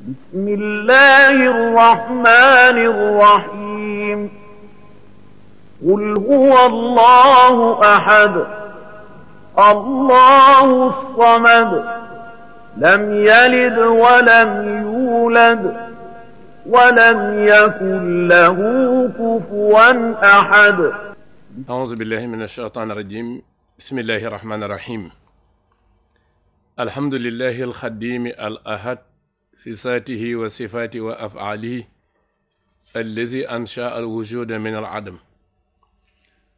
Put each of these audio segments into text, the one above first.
بسم الله الرحمن الرحيم قل هو الله أحد الله الصمد لم يلد ولم يولد ولم يكن له كفوا أحد أعوذ بالله من الشيطان الرجيم بسم الله الرحمن الرحيم الحمد لله الخديم الأحد في ذاته وصفاته وأفعاله الذي أنشأ الوجود من العدم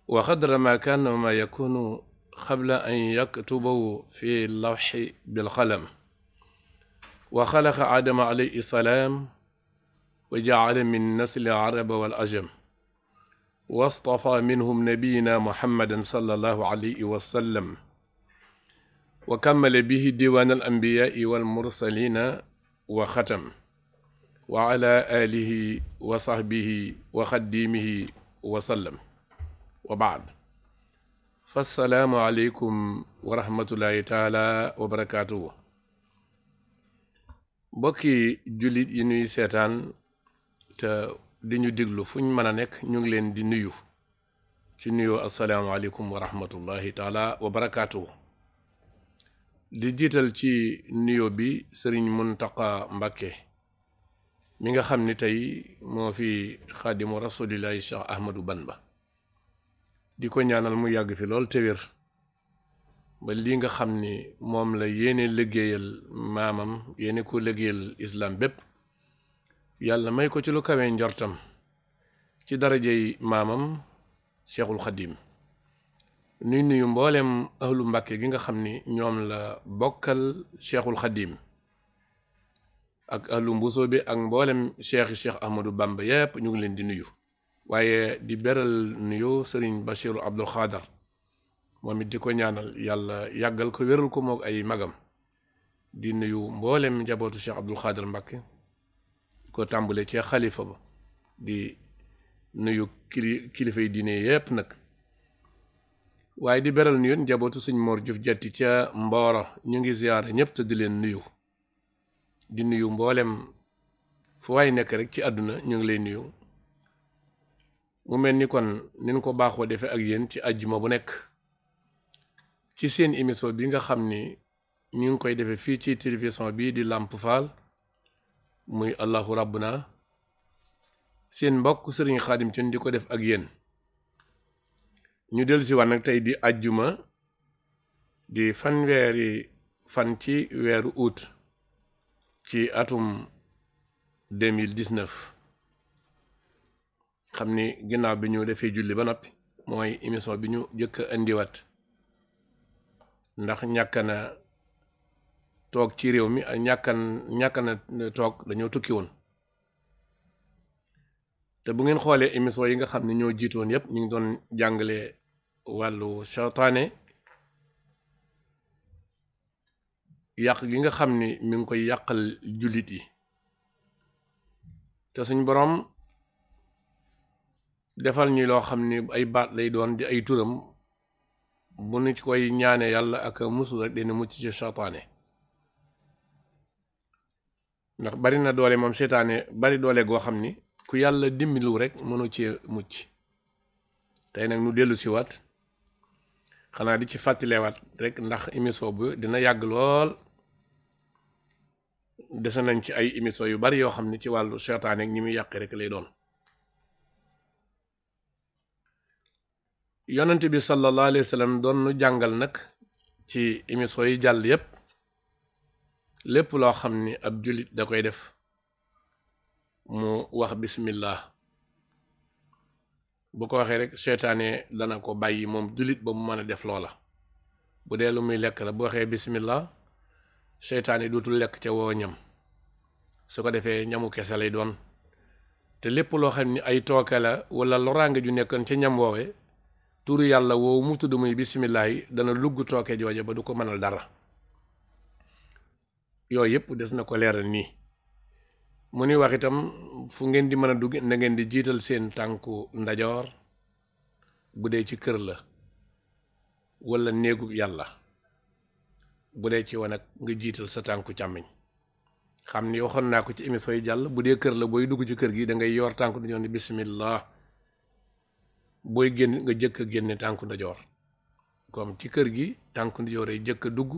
وقدر ما كان وما يكون قبل أن يكتبه في اللوح بالقلم وخلق آدم عليه السلام وجعل من نسل العرب والعجم واصطفى منهم نبينا محمد صلى الله عليه وسلم وكمل به ديوان الأنبياء والمرسلين وختم وعلى آله وصحبه وخديمه وسلم وبعد فالسلام عليكم ورحمة الله تعالى وبركاته bokki jullit yi ñuy seetaan te di ñu diglu fu ñu mën a nekk ñu ngi leen di nuyu ci nuyoo asalaamaaleykum wa rahmatullahi taala wa barakaatu. di jiital ci nuyoo bi sëriñ Muntaqa Mbakke mi nga xam ni tey moo fi xaadimu rasulillahi Cheikh Ahmadou Bamba di ko ñaanal mu yàgg fi lool te wér ba lii nga xam ni moom la yéene liggéeyal maamam yéene ko liggéeyal islam bépp yàlla may ko ci lu kawe njortam ci darajey maamam Cheikhul Xadim nuy nuyu mboolem ahlu Mbàkke gi nga xam ni ñoom la bokkal Cheikhul Xadim ak ahlu Mbuso bi ak mboolem Cheikh Ahmadou Bamba yépp ñu ngi leen di nuyu waaye di beral nuyu Sëriñ Bachiru Abdul Xaadar moom it di ko ñaanal yàlla yàggal ko wéral ko mook ay magam di nuyu mboolem njabootu Cheikh Abdul Xaadar Mbàkke ko tàmbale ci xalifa ba di nuyu kilifa yi diine yépp nag waaye di beral nuyu njabootu Sëñ Mor Juuf Jatti ca Mbooro ñu ngi ziyaare ñépp te di leen nuyu di nuyu mboolem fu waay nekk rek ci àdduna ñu ngi lay nuyu mu mel ni kon nin ko baaxoo defee ak yéen ci àjjuma bu nekk ci seen émission bi nga xam ni ñu ngi koy defee fii ci télévision bii di Lamp Fall muy Allahu Rabbuna seen mbokk Sëriñ Xaadim Thioune di ko def ak yéen ñu dellusi waat nag tey di àjjuma di fanweeri fan ci weeru août ci atum 2019 xam ni ginnaaw bi ñu defee julli ba noppi mooy émission bi ñu jëkk a indiwaat ndax ñàkk na toog ci réew mi ak ñàkk na toog dañoo tukki woon te bu ngeen xoolee émission yi nga xam ne ñoo jiitoon yépp ñu ngi doon jàngale wàllu seytaane yàq gi nga xam ni mi ngi koy yàqal jullit yi te suñ boroom defal ñi loo xam ni ay baat lay doon di ay turam bu ñu ci koy ñaane yàlla ak musul rek dina mucc ci seytaane ndax bari na doole moom seytaane bari doole goo xam ni ku yàlla dimbilu rek mënu ci mucc tey nag nu dellu siwaat xanaa di ci fàttalewaat rek ndax émission bi dina yàgg lool dese nañ ci ay émission yu bari yoo xam ne ci wàllu seytaane ak ñi muy yàq rek lay doon yonent bi sallallahu alayhi wa sallam doon nu jàngal nag ci émission yi jàll yépp lépp loo xam ni ab jullit da koy def mu wax bismillah bu ko waxee rek seytaane dana ko bàyyi moom jullit ba mu mën a def loola bu dee lu muy lekk la bu waxee bismillah seytaane dootul lekk ca woo ñam su ko defee ñamu kese lay doon te lépp loo xam ni ay tooke la wala loraange ju nekkoon ca ñam woowe turu yàlla woowu mu tudd muy bismillah yi dana lugg tooke jooje ba du ko mënal dara yooyu yëpp des na ko leeral nii mu ni wax itam fu ngeen di mën a dugg na ngeen di jiital seen tànku ndajoor bu dee ci kër la wala néegu yàlla bu dee ci wanag nga jiital sa tànku càmmiñ xam ni waxoon naa ko ci émission yi jàll bu dee kër la booy dugg ci kër gi da ngay yor tànku ndajoor ni bismillah booy génn nga jëkk a génne tànku ndajoor comme ci kër gi tànku ndajoor yi jëkk a dugg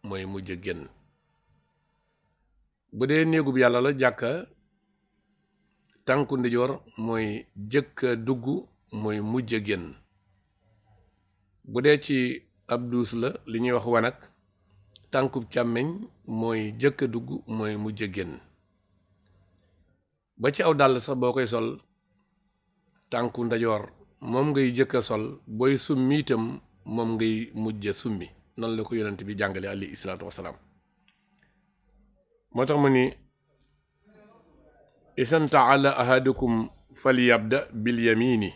mooy mujj a génn. bu dee néegub yàlla la jàkka tànku ndijoor mooy jëkk a dugg mooy mujj a génn. bu dee ci ab duus la li ñuy wax wanag tànkub càmmeñ mooy jëkk a dugg mooy mujj a génn. ba ci aw dàll sax boo koy sol tànku ndajoor moom ngay jëkk a sol booy summi itam moom ngay mujj a summi noonu la ko yonent bi jàngale alayhi salaatu wasalaam. moo tax mu ni isan taala ahadukum falyabda bil yamini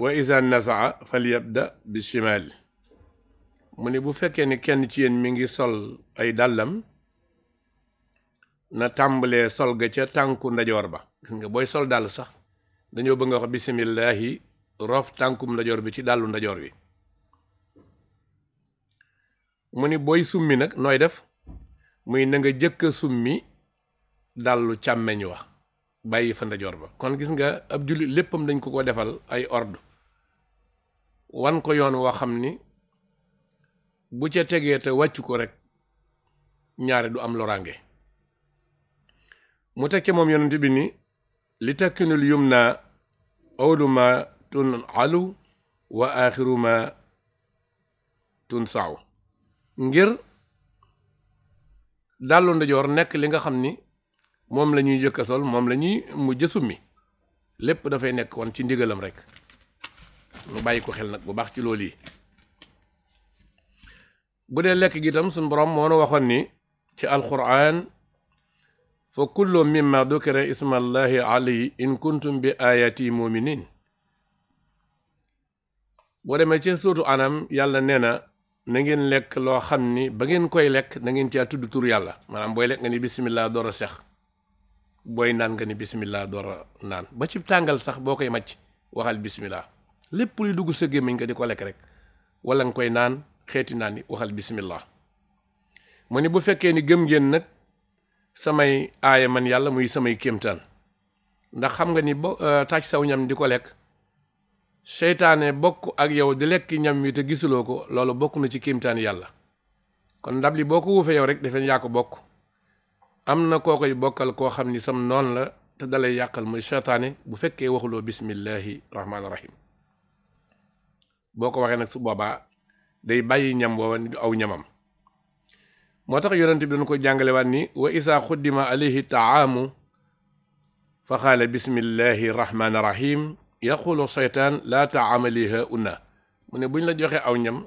wa isa nasaa falyabda bil shimal mu ni bu fekkee ni kenn ci yéen mi ngi sol ay dàllam na tàmbalee sol ga ca tànku ndajoor ba. gis nga booy sol dàll sax dañoo bëgg nga wax bisimillahi rof tànkum ndajoor bi ci dàllu ndajoor bi. mu ni booy summi nag nooy def muy na nga jëkk a summi dàllu càmmeñ wa bàyyi fa ndajoor ba. kon gis nga ab jullit léppam dañ ko defal ay ordre wan ko yoon woo xam ni bu ca tegee te wàccu ko rek ñaare du am loraange. mu teg ca moom yonent bi ni li takkinul yumna awlu ma tun alu wa axiru ma tun saaw ngir dàllu ndajoor nekk li nga xam ni moom la ñuy jëkk a sol moom la ñuy mujj summi lépp dafay nekk woon ci ndigalam rek mu bàyyi ko xel nag bu baax ci loolu yi. bu dee lekk gi itam suñ borom moo nu waxoon ni ci alquran fa kullu mimma dukira ismallahi alayhi in kuntum bi ayati muminin. boo demee ci suuratu anam yàlla nee na ngeen lekk loo xam ni ba ngeen koy lekk na ngeen caa tudd tur yàlla maanaam booy lekk nga ni bismillah door a sex booy naan nga ni bismillah door a naan ba ci tàngal sax boo koy màcc waxal bismillah lépp luy dugg sa gémmiñ nga di ko lekk rek wala nga koy naan xeeti naan ni waxal bismillah. mu ni bu fekkee ni gëm ngeen nag samay aaya man yàlla muy samay kéemtaan ndax xam nga ni tàcc saw ñam di ko lekk seytaane bokk ak yow di lekk ñam wi te gisuloo ko loolu bokk na ci kéemtaan yàlla. kon ndab li boo ko wuufee yow rek defe yaa ko bokk am na koo koy bokkal koo xam ni sam noon la te dalay yàqal muy seytaane bu fekkee waxuloo bismillahi rahmaani rahim. boo ko waxee nag su boobaa day bàyyi ñam woowa ni du aw ñamam. moo tax yonent bi dañ ko jàngale waat ni wa isa xuddima alayhi taamu fa xaala bismillahi rahmaani rahim yaqulu seytaan laa taamali hauna mu ne buñ la joxe aw ñam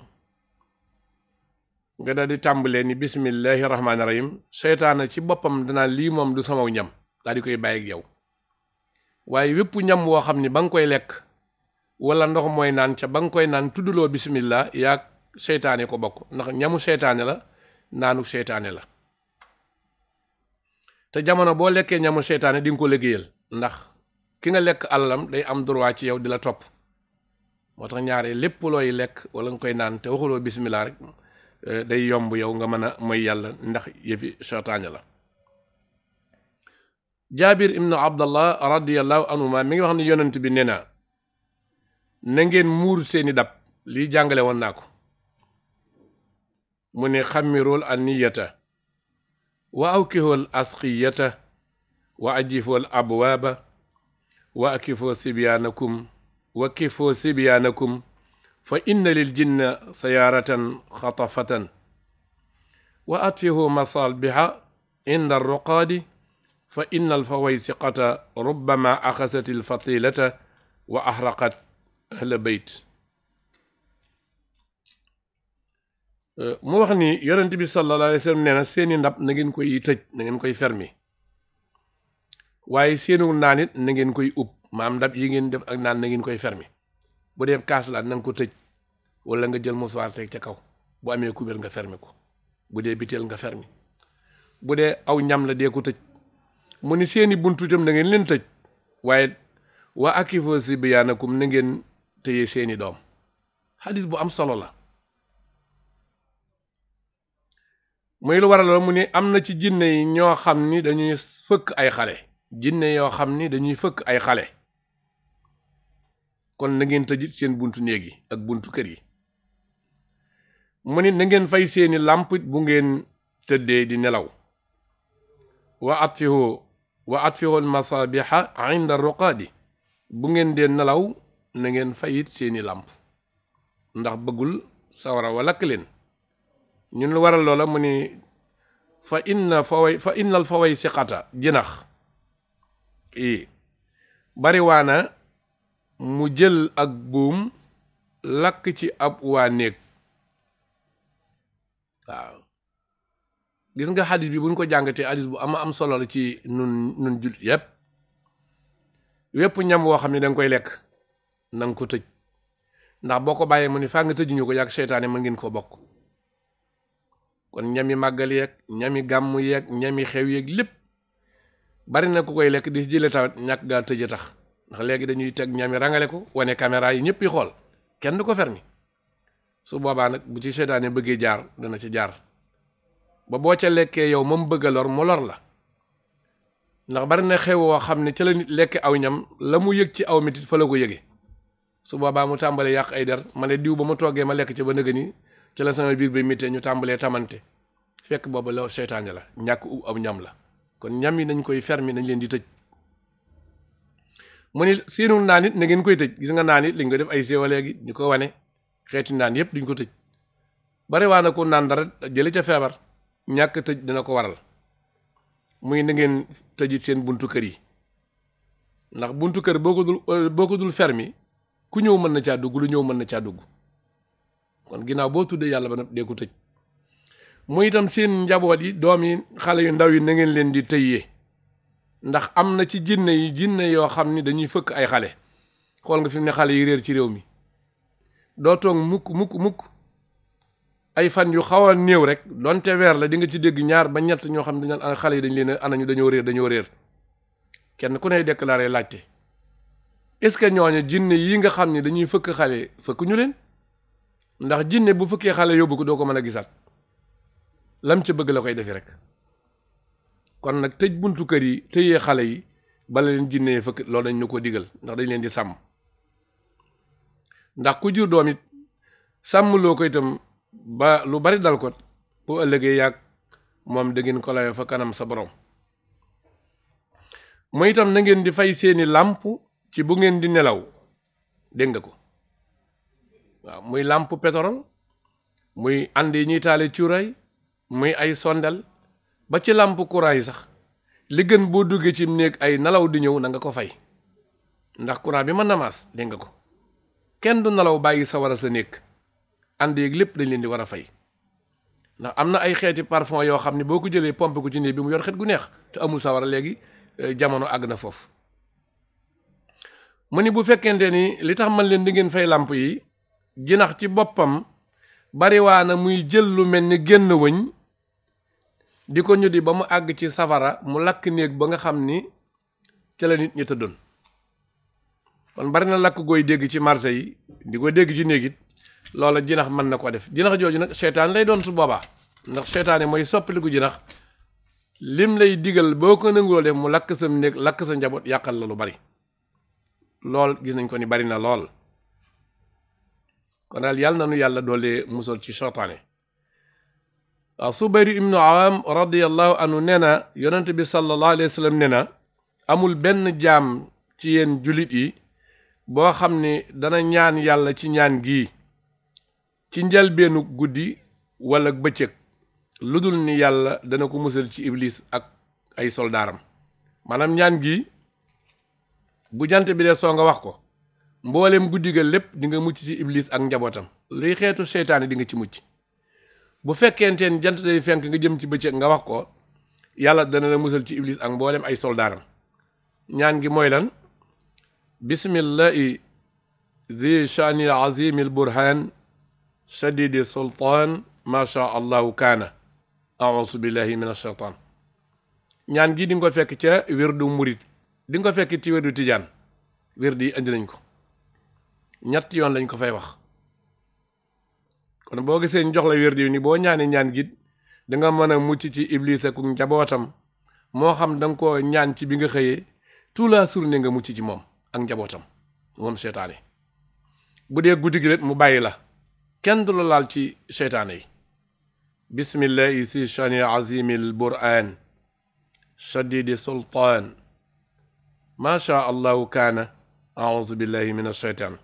nga daal di tàmbalee ni bismillahi rahmaani rahim seytaana ci boppam danaa lii moom du samaw ñam daal di koy bàyyi ak yow. waaye wépp ñam woo xam ni ba nga koy lekk wala ndox mooy naan ca ba nga koy naan tudduloo bismillah yaag seytaane ko bokk ndax ñamu seytaane la naanu seytaane la. te jamono boo lekkee ñamu seytaane di nga ko liggéeyal ndax ki nga lekk alalam day am droit ci yow di la topp. moo tax ñaare lépp looy lekk wala nga koy naan te waxuloo bismillah rek day yomb yow nga mën a mooy yàlla ndax yëfi seytaane la. Jaabir ibnu Abdallah radiyallahu anhuma mi ngi wax ni yonent bi nee na ngeen muur seeni dab lii jàngale woon naa ko mu ne xammirul anniyata wa awkihul asqiyata wa ajiful abwaaba wa akifoo sibyaanakum fa inna lil jinna sayaaratan xatafatan wa atfihu masalbiha inda ruqaadi fa inna alfawaysiqata rubbama axasat alfatilata wa axraqat ahla bayt. mu wax ni yonent bi sallallahu alayhi wa sallam nee na seeni ndab na ngeen koy tëj na ngeen koy fermi waaye seenu naan it na ngeen koy ub maam ndab yi ngeen def ak naan na ngeen koy fermi bu dee kaas la na nga ko tëj wala nga jël musuwaar teg ca kaw bu amee kubéer nga fermi ko bu dee biteel nga fermi bu dee aw ñam la dee ko tëj. mu ni seeni buntu itam na ngeen leen tëj waaye wa akifoo sibyaanakum na ngeen tëye seeni doom. xadis bu am solo la. muy lu waral mu ni am na ci jinne yi ñoo xam ni dañuy fëkk ay xale jinne yoo xam ni dañuy fëkk ay xale kon na ngeen tëjit seen buntu néeg yi ak buntu kër yi mu ni na ngeen fay seeni làmp bu ngeen tëddee di nelaw wa atfihu almasabiha inda ruqaadi bu ngeen dee nelaw na ngeen fayit seeni làmp ndax bëggul sawara wa lakk leen ñun lu waral loola mu ni fa innal faway siqata jinax bariwaana mu jël ak buum lakk ci ab waa néeg waaw gis nga xadis bi buñ ko jàngatee xadis bu am solo la ci nun jullit yépp wépp ñam woo xam ne danga koy lekk nanga ko tëj ndax boo ko bàyyee mu ni faa nga tëjuñu ko yàgg seytaane mën ngeen ko bokk kon ñami màggal yeeg ñami gàmm yeeg ñami xew yeeg lépp bari na ku koy lekk di jële tawet ñàkk gaa tëje tax ndax léegi dañuy teg ñami rangale ko wane caméra yi ñëpp yi xool kenn du ko fermi su boobaa nag bu ci seytaane bëggee jaar dana ci jaar ba boo ca lekkee yow moom bëgg a lor mu lor la ndax bari na xew woo xam ne ca la nit lekke aw ñam la mu yëg ci aw metit fa la ko yëgee su boobaa mu tàmbalee yàq ay der ma ne diw ba ma toggee ma lekk ci ba nëga ni ci la sama biir ba mitee ñu tàmbalee tamante fekk booba la seytaane la ñàkk aw ñam la kon ñam yi nañ koy fermi nañ leen di tëj mu ni seenu naan it na ngeen koy tëj gis nga naan it liñ ko def ay séwa léegi ñu ko wane xeeti naan yépp duñ ko tëj bari waa na ko naan dara jële ca feebar ñàkk tëj dina ko waral muy na ngeen tëjit seen buntu kër yi ndax buntu kër boo ko dul fermi ku ñëw mën na caa dugg lu ñëw mën na caa dugg kon ginnaaw boo tuddee yàlla ba nag dee ko tëj muy itam seen njaboot yi doom yi xale yu ndaw yi na ngeen leen di tëyyee ndax am na ci jinne yoo xam ni dañuy fëkk ay xale xool nga fi mu ne xale yi réer ci réew mi doo toog mukk ay fan yu xaw a néew rek donte weer la di nga ci dégg ñaar ba ñett ñoo xam ne dañu xale yi dañ leen anañu dañoo réer kenn ku ne déclaré laajte est-ce que ñooñu jinne yi nga xam ne dañuy fëkk xale fëkk ñu leen ndax jinne bu fëkkee xale yóbbu ko doo ko mën a gisaat lam ca bëgg la koy defi rek kon nag tëj buntu kër yi tëyee xale yi bala leen jinne yi fëkk loolu dañ ñu ko digal ndax dañ leen di sàmm ndax ku jur doom it sàmmloo ko itam ba lu bari dal ko bu ëllëgee yàgg moom da ngeen ko layoo fa kanam sa borom mooy itam na ngeen di fay seeni làmp ci bu ngeen di nelaw dégg nga ko waaw muy làmp pétrole muy ànd yi ñuy taale cuuraay muy ay sondel ba ci làmp courant yi sax li gën boo duggee ci néeg ay nelaw di ñëw na nga ko fay ndax courant bi mën na maas dégg nga ko kenn du nelaw bàyyi sa war a sa néeg ànd yeeg lépp dañ leen di war a fay ndax am na ay xeeti parfum yoo xam ne boo ko jëlee pompe ko ci néeg bi mu yor xet gu neex te amul sa war a léegi jamono àgg na foofu mu ni bu fekkente ni li tax man leen di ngeen fay làmp yi jinax ci boppam bariwaana muy jël lu mel ni génn wëñ di ko ñu di ba mu àgg ci safara mu lakk néeg ba nga xam ni ca la nit ñi tëddoon kon bari na lakk gooy dégg ci marché yi di ko dégg ci néeg it loola jinax mën na ko def jinax jooju nag seytaan lay doon su boobaa ndax seytaane mooy soppaliku jinax lim lay digal boo ko nanguloo def mu lakk sa néeg lakk sa njaboot yàqal la lu bari lool gis nañ ko ni bari na lool kon daal yàlla na nu yàlla doole musal ci seytaane waaw Subayr ibnu Awaam radiyallahu anhu nee na yonent bi sallallahu alayhi wa sallam nee na amul benn jaam ci yéen jullit yi boo xam ne dana ñaan yàlla ci ñaan gii ci njëlbeenu guddi wala bëccëg lu dul ni yàlla dana ko musal ci iblis ak ay soldaaram maanaam ñaan gi bu jant bi dee soo nga wax ko mboolem guddi ga lépp di nga mucc ci iblis ak njabootam luy xeetu seytaane di nga ci mucc bu fekkenteen jant day fenk nga jëm ci bëccëg nga wax ko yàlla dana la musal ci iblis ak mboolem ay soldaaram ñaan gi mooy lan bismillahi zi shani azimi al burhan shadidi sultaan masha allahu kaana a'uuzu billahi min ashaytaan ñaan gi di nga ko fekk ca wirdu murit di nga ko fekk ci wirdu tijaan wirdu yi andi nañ ko ñetti yoon lañ ko fay wax kon boo gisee ñu jox la wirdu yi ni boo ñaanee ñaan gi danga mën a mucc ci iblis ak njabootam moo xam danga ko ñaan ci bi nga xëyee tout la journée nga mucc ci moom ak njabootam moom seytaane. bu dee guddi gi rek mu bàyyi la kenn du la laal ci seytaane yi. bismillahi si shani azimil buraan shadidi sultaan ma sha allahu kaana auzu billahi min asheytaan.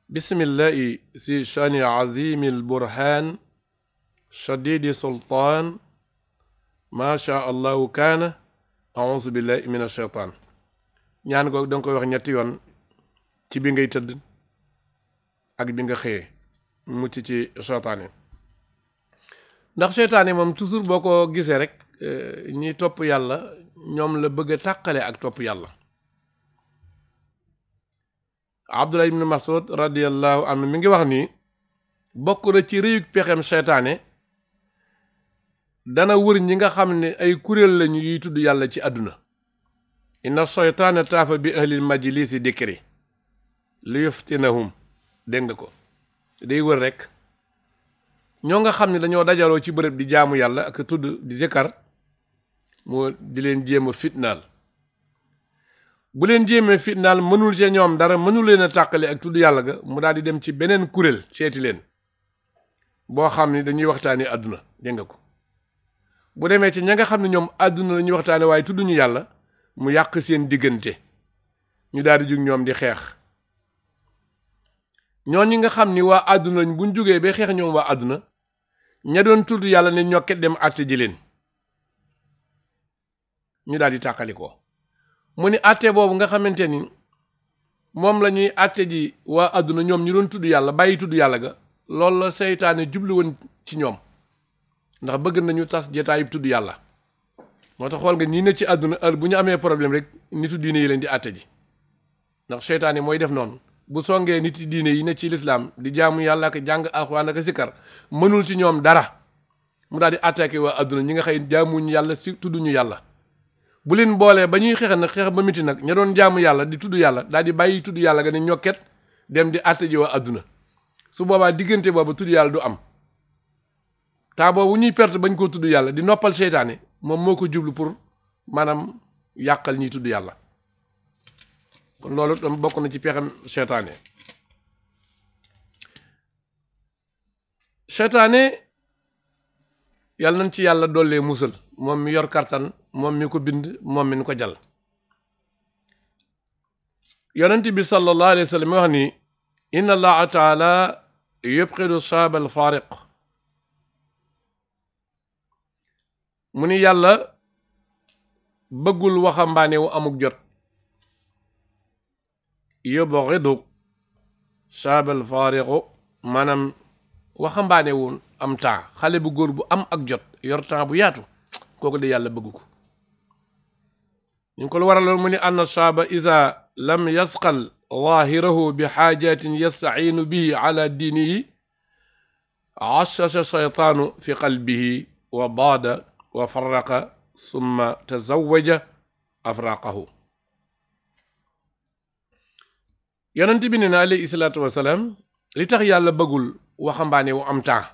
bismillahi si shani azimil burhaan shadidi sultaan ma sha allahu kaana auzu billahi min asheytaan. ñaan ko danga koy wax ñetti yoon ci bi ngay tëdd ak bi nga xëyee mucc ci seytaane. ndax seytaane moom toujours boo ko gisee rek ñi topp yàlla ñoom la bëgg a tàqale ak topp yàlla. Abdullah ibn Mas'ud radiyallahu anhu mi ngi wax ni bokk na ci réyug pexem seytaane dana wër ñi nga xam ne ay kuréel lañu yuy tudd yàlla ci àdduna. inna seytaane taafa bi ahlil majlisi dikri li yuftinahum. dégg nga ko day wër rek ñoo nga xam ne dañoo dajaloo ci bërëb di jaamu yàlla ak tudd di zikar moo di leen jéem a fitnaal. bu leen jéemee fitnaal mënul see ñoom dara mënul leen a tàqale ak tudd yàlla ga mu daal di dem ci beneen kuréel seeti leen boo xam ne dañuy waxtaanee àdduna. dégg nga ko bu demee ci ña nga xam ne ñoom àdduna la ñuy waxtaane waaye tudduñu yàlla mu yàq seen diggante ñu daal di jug ñoom di xeex. ñooñu nga xam ni waa àdduna lañ buñ jógee ba xeex ñoom waa àdduna ña doon tudd yàlla ne ñokket dem àtte ji leen ñu daal di tàqalikoo. mu ni àtte boobu nga xamante ni moom la ñuy àtte ji waa àdduna ñoom ñu doon tudd yàlla bàyyi tudd yàlla ga loolu la seytaane jublu woon ci ñoom ndax bëgg nañu tas jataayub tudd yàlla. moo tax xool nga ñi ne ci àdduna heure bu ñu amee problème rek nitu diine yi leen di àtte ji ndax seytaane mooy def noonu. bu songee nit yi diine yi ne ci lislaam di jaamu yàlla ak jàng alxuraan ak sikkar mënul ci ñoom dara mu daal di attaqué waa adduna ñi nga xëy jaamuñu yàlla si tudduñu yàlla. bu leen boolee ba ñuy xeex nag xeex ba miti nag ña doon jaamu yàlla di tudd yàlla daal di bàyyi tudd yàlla ga ne ñokket dem di atte ji waa adduna. su boobaa diggante boobu tudd yàlla du am temps boobu ñuy perte bañ koo tudd yàlla di noppal seytaane moom moo ko jublu pour maanaam yàqal ñiy tudd yàlla. kon loolu tam bokk na ci pexem seytaane. seytaane yàlla nañ ci yàlla dollee musal moom mi yor kartan moom mi ko bind moom mi ko jal. yonent bi sallallahu alayhi wa sallam wax ni inna allaha taala yubqidu shaab al faariq. mu ni yàlla bëggul waxambaane wu amuk jot. yubghidu shaabal faariqu maanaam waxambaane woon am temps xale bu góor bu am ak jot yor temps bu yaatu kooku de yàlla bëgg ko. ñu ko lu waraloon mu ni anna shaaba iza lam yasqal zaahirahu bi xaajatin yastaciinu bihi ala diinihi ashasha shaytaanu fi qalbihi wa baada wa farraqa summa tazawaja afraqahu. yonent bi ne na alayhi salaatu wasalaam li tax yàlla bëggul waxambaane wu am temps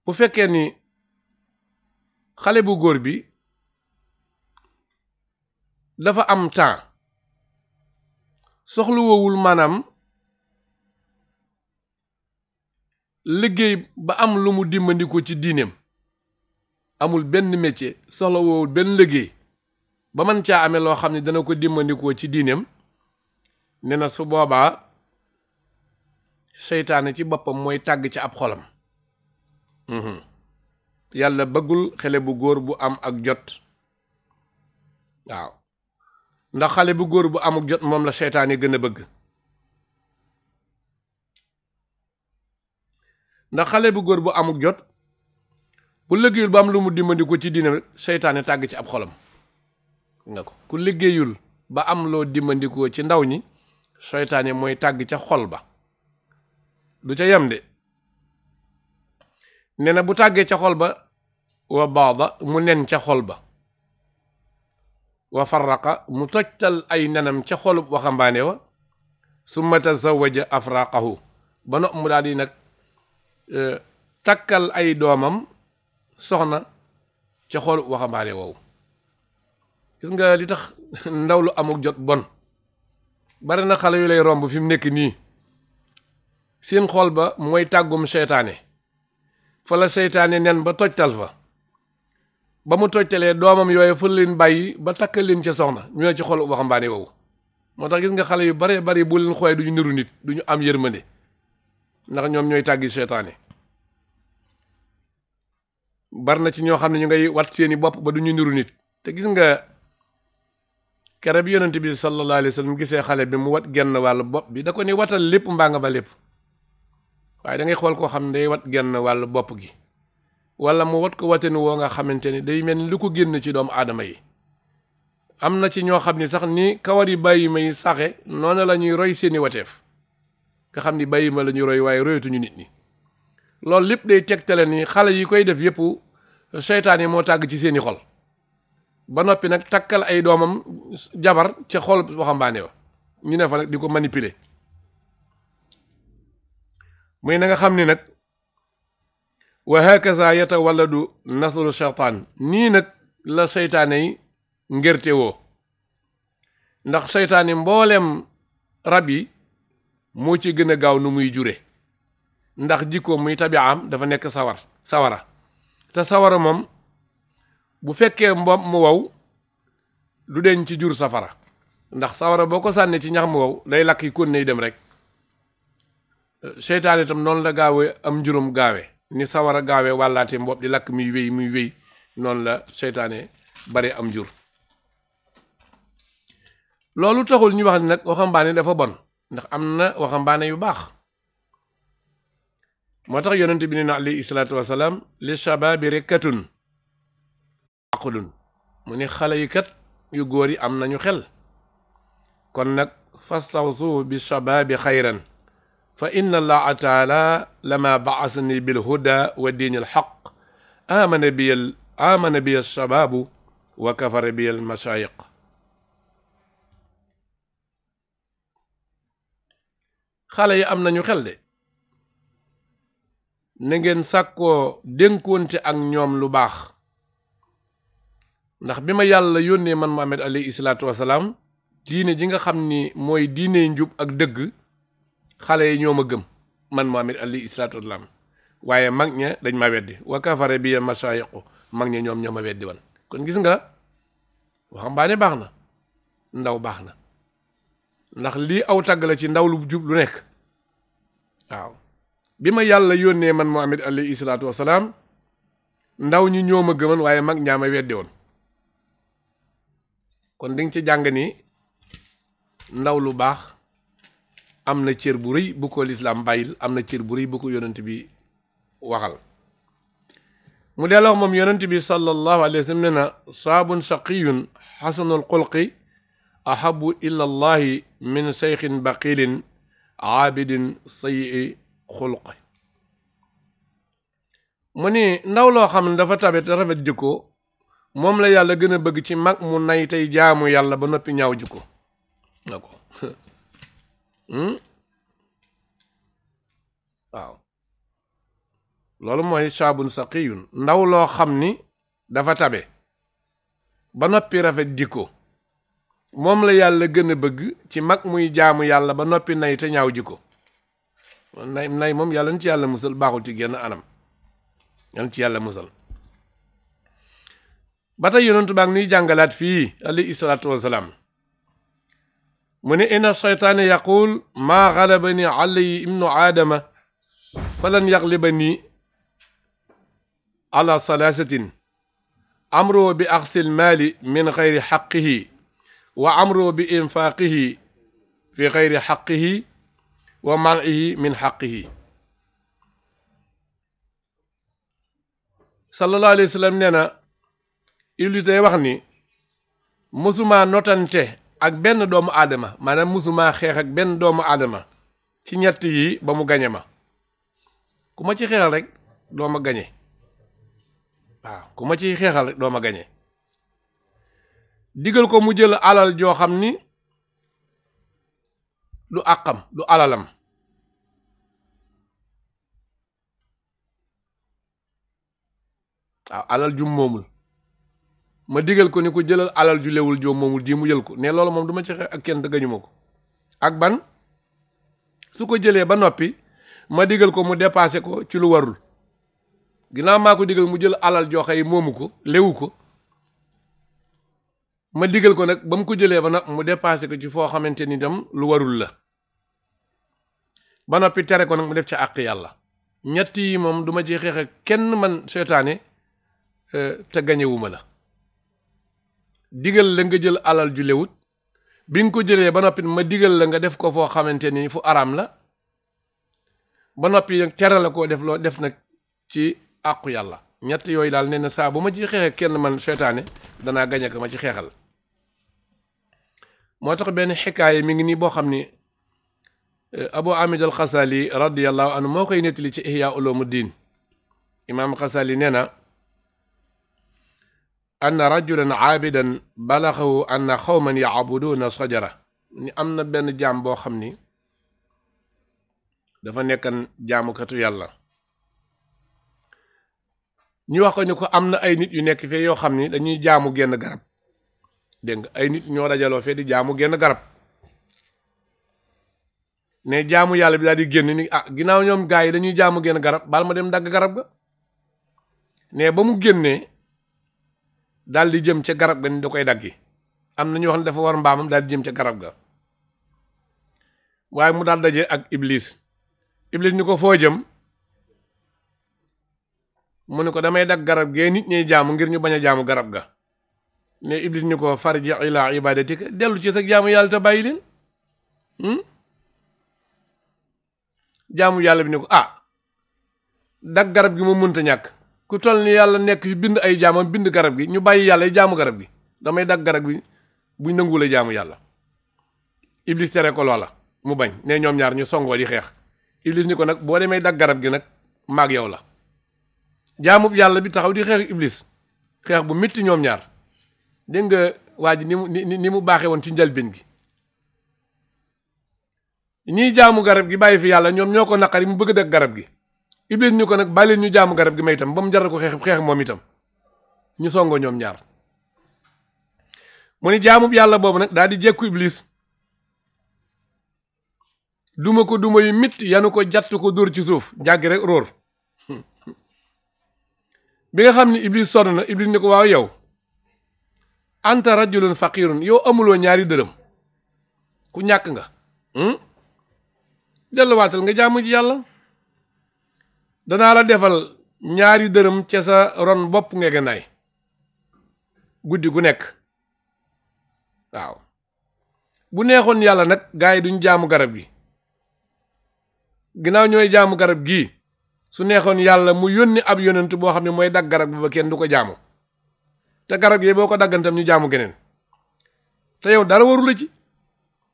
bu fekkee ni xale bu góor bi dafa am temps soxlu woowul maanaam liggéey ba am lu mu dimbandikoo ci diineem amul benn métier soxla woowul benn liggéey ba man caa amee loo xam ne dana ko dimbandikoo ci diineem ne na su boobaa seytaane ci boppam mooy tàgg ci ab xolam. yàlla bëggul xale bu góor bu am ak jot waaw ndax xale bu góor bu amuk jot moom la seytaane gën a bëgg. ndax xale bu góor bu amuk jot bu liggéeyul ba am lu mu dimbandikoo ci diineem rek seytaane tàgg ci ab xolam. nga ko ku liggéeyul ba am loo dimbandikoo ci ndaw ñi seytaane mooy tàgg ca xol ba du ca yem de nee na bu tàggee ca xol ba wa baada mu nen ca xol ba wa farraqa mu tojtal ay nenam ca xolub waxambaane wa summa tazawaja afraqahu ba no mu daal di nag takkal ay doomam soxna ca xool waxambaane woowu. gis nga li tax ndaw lu amuk jot bon bari na xale yu lay romb fi mu nekk nii seen xool ba mooy tàggum seytaane fa la seytaane nen ba tojtal fa ba mu tojtalee doomam yooyu fa leen bàyyi ba takkal leen ca soxna ñu ne ci xool waxambaane woowu. moo tax gis nga xale yu bare bari bu leen xoolee duñu niru nit duñu am yërmande ndax ñoom ñooy tàggi seytaane. bari na ci ñoo xam ne ñu ngay wat seeni bopp ba duñu niru nit. te gis nga kere bi yonent bi sallallahu alayhi wa sallam gisee xale bi mu wat genn wàllu bopp bi da ko ni watal lépp mbaa nga ba lépp waaye da ngay xool koo xam ne day wat genn wàllu bopp gi wala mu wat ko wateni woo nga xamante ni day mel ni lu ko génn ci doomu aadama yi. am na ci ñoo xam ni sax ni kawar yi bàyyi may saxe noonu la ñuy roy seeni wateef nga xam ni bàyyi ma la ñuy roy waaye royatuñu nit ñi. loolu lépp day tegtale ni xale yi koy def yëpp seytaan yi moo tàgg ci seeni xol ba noppi nag takkal ay doomam jabar ca xol waxambaane wa ñu ne fa nag di ko manipuler. muy na nga xam ni nag wa hakaza yatawalladu naslu shaytaan nii nag la seytaane yi ngerte woo ndax seytaane mbooleem rab yi moo ci gën a gaaw nu muy jure ndax jikko muy tabiaam dafa nekk sawara te sawara moom bu fekkee mboom mu wow du deñ ci jur safara ndax sawara boo ko sànnee ci ñax mu wow day lakk yi kon nay dem rek. seytaane itam noonu la gaawee am njurum gaawe ni sawara gaawee wàllaate mbopp di lakk muy wéy noonu la seytaane bare am jur. loolu taxul ñu wax ne nag waxambaane dafa bon ndax am na waxambaane yu baax. moo tax yonent bi ne na alayhi salaatu wasalaam li shababi rekkatun aqlun mu ni xale yi kat yu góor yi am nañu xel kon nag fastawsu bi shababi xayran fa inna allaha taala lama baasani bil huda wa diini alxaq amana biya shababu wa kafara biya almashayiq. xale yi am nañu xel de na ngeen sàkkoo dénkoonte ak ñoom lu baax ndax bi ma yàlla yónnee man Muhammad alayhi salaatu wasalaam diine ji nga xam ni mooy diine njub ak dëgg xale yi ñoo ma gëm man Muhammad alayhi salaatu wasalaam waaye mag ña dañ ma weddi wa kafara bi mashayiqu mag ña ñoom ñoo ma weddi wan. kon gis nga waxambaane baax na ndaw baax na ndax lii aw tagg la ci ndaw lu jub lu nekk. waaw bi ma yàlla yónnee man Muhammad alayhi salaatu wasalaam ndaw ñi ñoo ma gëman waaye mag ñaa ma weddi woon. kon dinga ci jàng ni ndaw lu baax am na cër bu rëy bu ko lislaam bàyyil am na cër bu rëy bu ko yonent bi waxal. mu delloo moom yonent bi sallallahu alayhi wa sallam ne na saabun shaqiyun xasanul xulqi ahabu ila allahi min seyxin baqilin aabidin sayyi xulqi. mu ni ndaw loo xam ne dafa tabe te rafet jikko moom la yàlla gën a bëgg ci mag mu nay tey jaamu yàlla ba noppi ñaaw jikko nga ko waaw loolu mooy saabun saqiyun ndaw loo xam ni dafa tabe ba noppi rafet jikko moom la yàlla gën a bëgg ci mag muy jaamu yàlla ba noppi nay te ñaaw jikko. nay moom yàlla na ci yàlla musal baaxul ci genn anam yàlla na ci yàlla musal. ba tey yonentu baag nuy jàngalaat fii alayhi salaatu wasalaam mu ne inna shaytaana yaqul maa galabani alayhi ibnu aadama falan yaglibani ala salaasatin amru bi axsil maali min xayri xaqihi wa amru bi infaaqihi fi xayri xaqihi wa manihi min xaqihi. sallallahu alayhi wa sallam nee na Iblis day wax ni musumaa notante ak benn doomu aadama maanaam musumaa xeex ak benn doomu aadama ci ñett yi ba mu gañe ma. ku ma ci xeexal rek doo ma gañe waaw ku ma ci xeexal rek doo ma gañe. digal ko mu jël alal joo xam ni du àqam du alalam waaw alal ju moomul ma digal ko ni ko jëlal alal ju lewul joo moomul ji mu jël ko ne loolu moom du ma ci xeex ak kenn te gañu ma ko. ak ban su ko jëlee ba noppi ma digal ko mu dépassé ko ci lu warul ginnaaw maa ko digal mu jël alal joo xëy moomu ko lewu ko ma digal ko nag ba mu ko jëlee ba noppi mu dépassé ko ci foo xamante ni tam lu warul la ba noppi tere ko nag mu def ca àq yàlla. ñett yi moom du ma ci xeex ak kenn man seytaane te gañewuma la. digal la nga jël alal ju lewut bi nga ko jëlee ba noppi ma digal la nga def ko foo xamante ni fu araam la ba noppi nag tere la koo def loo def nag ci àqu yàlla. ñett yooyu daal nee na saa bu ma ci xeex ak kenn man seytaane danaa gañe ko ma ci xeexal. moo tax benn xikaaya mi ngi nii boo xam ni Abu Amid al Xasali radiyallahu anhu moo koy nettali ci Ihya Ulumuddin. imaam Xasali nee na anna rajulan aabidan balaxahu anna xawman yacbuduuna sajara ni am na benn jaam boo xam ni dafa nekkan jaamukatu yàlla ñu wax ko ni ko am na ay nit yu nekk fee yoo xam ni dañuy jaamu genn garab dégg nga ay nit ñoo dajaloo fee di jaamu genn garab ne jaamu yàlla bi daal di génn ni ginnaaw ñoom gaa yi dañuy jaamu genn garab baal ma dem dagg garab ga ne ba mu génnee daal di jëm ca garab ga ni da koy daggi am na ñoo xam ne dafa war mbaamam daal di jëm ca garab ga waaye mu daal daje ak iblis ni ko foo jëm mu ne ko damay dagg garab gee nit ñuy jaamu ngir ñu bañ a jaamu garab ga ne iblis ni ko farji ila ibadatika dellu ci sa jaamu yàlla te bàyyi leen jaamu yàlla bi ni ko dagg garab gi moom mënta ñàkk ku toll ni yàlla nekk fi bind ay jaamam bind garab gi ñu bàyyi yàlla yi jaamu garab gi damay dagg garab gi buñ nanguwul a jaamu yàlla. iblis tere ko loola mu bañ ne ñoom ñaar ñu songoo di xeex iblis ni ko nag boo demee dagg garab gi nag maag yow la jaamub yàlla bi taxaw di xeex iblis xeex bu métti ñoom ñaar dégg nga waa ji ni mu baaxee woon ci njëlbéen gi ñiy jaamu garab gi bàyyi fi yàlla ñoom ñoo ko naqari mu bëgg dagg garab gi iblis ni ko nag bàyyi leen ñu jaamu garab gi may itam ba mu jaral ko xeex moom itam ñu songoo ñoom ñaar mu ni jaamub yàlla boobu nag daal di jekku iblis duma ko duma yu mit yanu ko jatt ko dóor ci suuf jàggi rek róor bi nga xam ni iblis sonn na iblis ni ko waaw yow anta rajulun faqirun yow amuloo ñaari dërëm ku ñàkk nga delluwaatal nga jaamu ji yàlla danaa la defal ñaari dërëm ca sa ron bopp ngegenaay guddi gu nekk waaw bu neexoon yàlla nag gaa yi duñ jaamu garab gi ginnaaw ñooy jaamu garab gii su neexoon yàlla mu yónni ab yonent boo xam ne mooy dagg garab bi ba kenn du ko jaamu te garab yi boo ko daggantam ñu jaamu geneen te yow dara waru la ci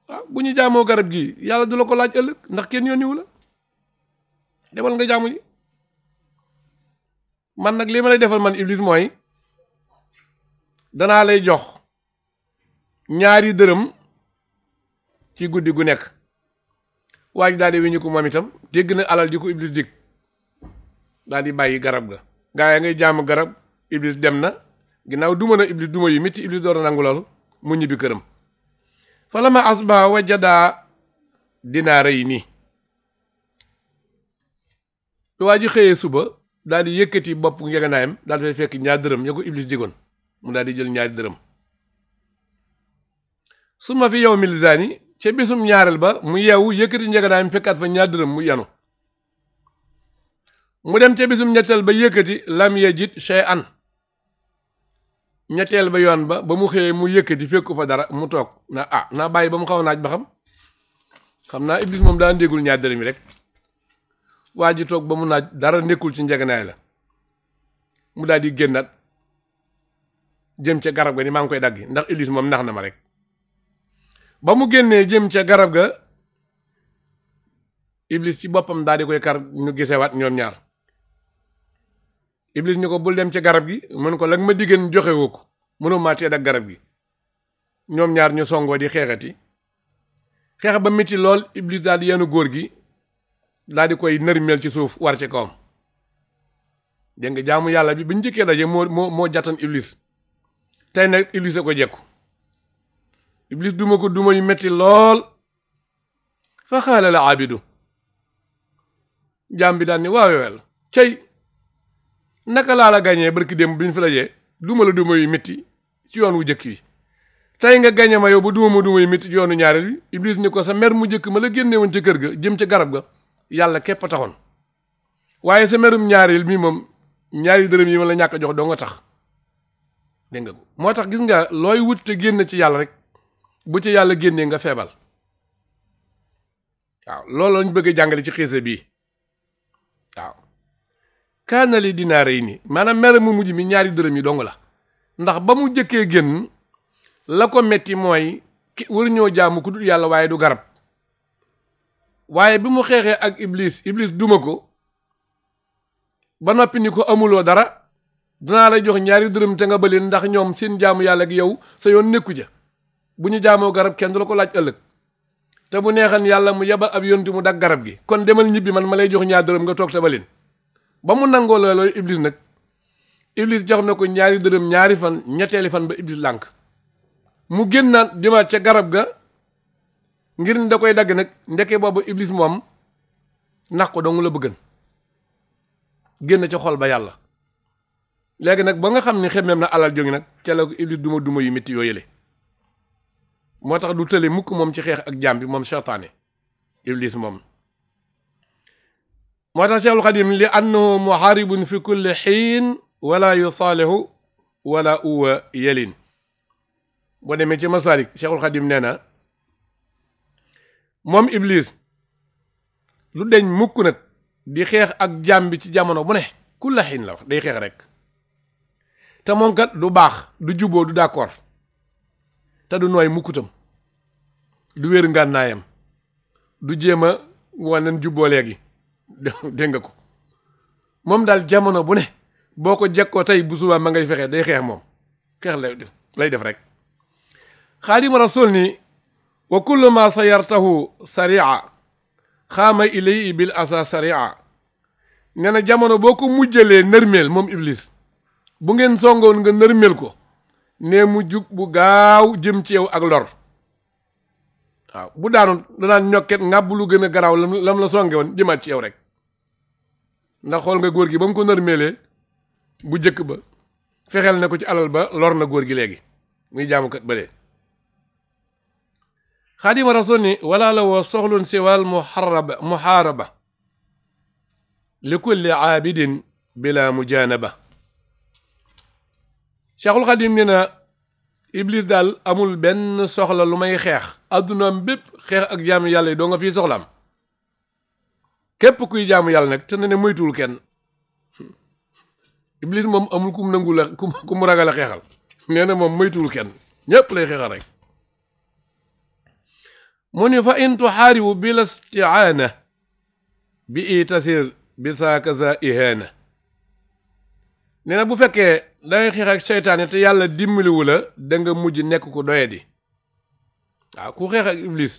waaw bu ñu jaamoo garab gi yàlla du la ko laaj ëllëg ndax kenn yónniwu la demal nga jaamu ji man nag li ma lay defal man iblis mooy danaa lay jox ñaari dërëm ci guddi gu nekk waa ji daal di wiñu ko moom itam dégg na alal ji ko iblis dig daal di bàyyi garab ga gaa yaa ngay jaamu garab iblis dem na ginnaaw duma na iblis duma yu métti iblis door a nangu loolu mu ñibbi këram fa lama asbaha wajada dinaarayni waa ji xëyee suba daal di yëkkati bopp ngegenaayam daal di fay fekk ñaar dërëm ya ko iblis digoon mu daal di jël ñaari dërëm su ma fi yow milzaani ca bisum ñaareel ba mu yeewu yëkkati ngegenaayam fekkaat fa ñaar dërëm mu yanu mu dem ca bisum ñetteel ba yëkkati lam yajid shay'an ñetteel ba yoon ba mu xëyee mu yëkkati fekku fa dara mu toog naa bàyyi ba mu xaw naaj ba xam naa iblis moom daa ndégul ñaar dërëm yi rek waa ji toog ba mu naaj dara nekkul ci njegenaay la mu daal di génnaat jëm ca garab ga ni maa ngi koy daggi ndax iblis moom nax na ma rek ba mu génnee jëm ca garab ga iblis ci boppam daal di koy kar ñu gisewaat ñoom ñaar iblis ni ko bul dem ca garab gi mun ko la nga ma diggéen joxe woo ko mënoo maa tee ak garab gi ñoom ñaar ñu songoo di xeexati xeex ba métti lool iblis daal di yenu góor gi daal di koy nërmeel ci suuf war ci kawam dégg nga jaamu yàlla bi bu njëkkee daje moo jàttan iblis tey nag iblis a ko jekku iblis duma ko duma yu metti lool fa xaala la abidu jaam bi daal ni waawewel cey naka laa la gañee barki démb bi ñu fi lajee duma la duma yu metti ci yoon wu jëkk wi tey nga gañe ma yow ba duma yu metti ci yoonu ñaareel bi iblis ni ko sa mer mu jëkk ma la génne woon ca kër ga jëm ca garab ga yàlla képp a taxoon waaye sa merum ñaareel mi moom ñaari dërëm yi ma la ñàkk jox doo nga tax dégg nga ko moo tax gis nga looy wut te génn ci yàlla rek bu ci yàlla génnee nga feebal waaw loolu lañ bëgg a jàngale ci xiise bii waaw kaana li dinaare yi nii maanaam mere mu mujj mi ñaari dërëm yi dong la ndax ba mu jëkkee génn la ko metti mooy waru ñoo jaamu ku dul yàlla waaye du garab waaye bi mu xeexee ak iblis duma ko ba noppi ni ko amuloo dara dinaa lay jox ñaari dërëm te nga baleen ndax ñoom seen jaamu yàlla ak yow sa yoon nekku ja bu ñu jaamoo garab kenn du la ko laaj ëllëg te bu neexan yàlla mu yebal ab yontu mu dag garab gi kon demal ñibbi man ma lay jox ñaar dërëm nga toog te baleen ba mu nangoo loolu iblis nag iblis jox na ko ñaari dërëm ñaari fan ñetteeli fan ba iblis lànk mu génnaat demaat ca garab ga ngir ni da koy dagg nag ndeke boobu iblis moom nax ko dong la bëggan génn ca xol ba yàlla léegi nag ba nga xam ne xemmeem na alal jógi nag ca la ko iblis duma yu métti yoo yële moo tax du tële mukk moom ci xeex ak jaam bi moom seytaane iblis moom moo tax Cheikhul Xadim li annahu muharibun fi kulli xiin wala yusaalihu wala uwa yelin boo demee ci masalik Cheikhul Xadim nee na moom iblis lu deñ mukk nag di xeex ak jaam bi ci jamono bu ne kulla xiin la wax day xeex rek te moom kat du baax du juboo du d'accord te du nooy mukkutam du wér ngànnaayam du jéem a wanen jubboo léegi dégg nga ko moom daal jamono bu ne boo ko jekkoo tey bu subaa ma ngay fexe day xeex moom xeex lay def rek xaadimu rasul ni wa kullu ma sayartahu saria xaama ilay bil asa saria nee na jamono boo ko mujjalee nërmeel moom iblis bu ngeen songoon nga nërmeel ko ne mu jug bu gaaw jëm ci yow ak lor waaw bu daanu danaan ñokket ngàbb lu gën a garaaw lam la songe woon jëmaat ci yow rek ndax xool nga góor gi ba mu ko nërmeelee bu jëkk ba fexeel na ko ci alal ba lor na góor gi léegi muy jaamukat balee xaadima rasul ni wala la woo soxlun siwal muhaaraba li kulli aabidin bila mujanaba Cheikhul Xadim ni na iblis daal amul benn soxla lu may xeex addunaam bépp xeex ak jaamu yàlla yi doo nga fii soxlaam képp kuy jaamu yàlla nag te ne moytuwul kenn iblis moom amul ku mu nangu la ku mu ragal a xeexal nee na moom moytuwul kenn ñépp lay xeexal rek mu ni fa in tuxaaribu bila istiaana bi i tasir bi saakaza ihaana nee na bu fekkee dangay xeex ak seytaane te yàlla dimbaliwu la da nga mujj nekk ku doyadi waaw ku xeex ak iblis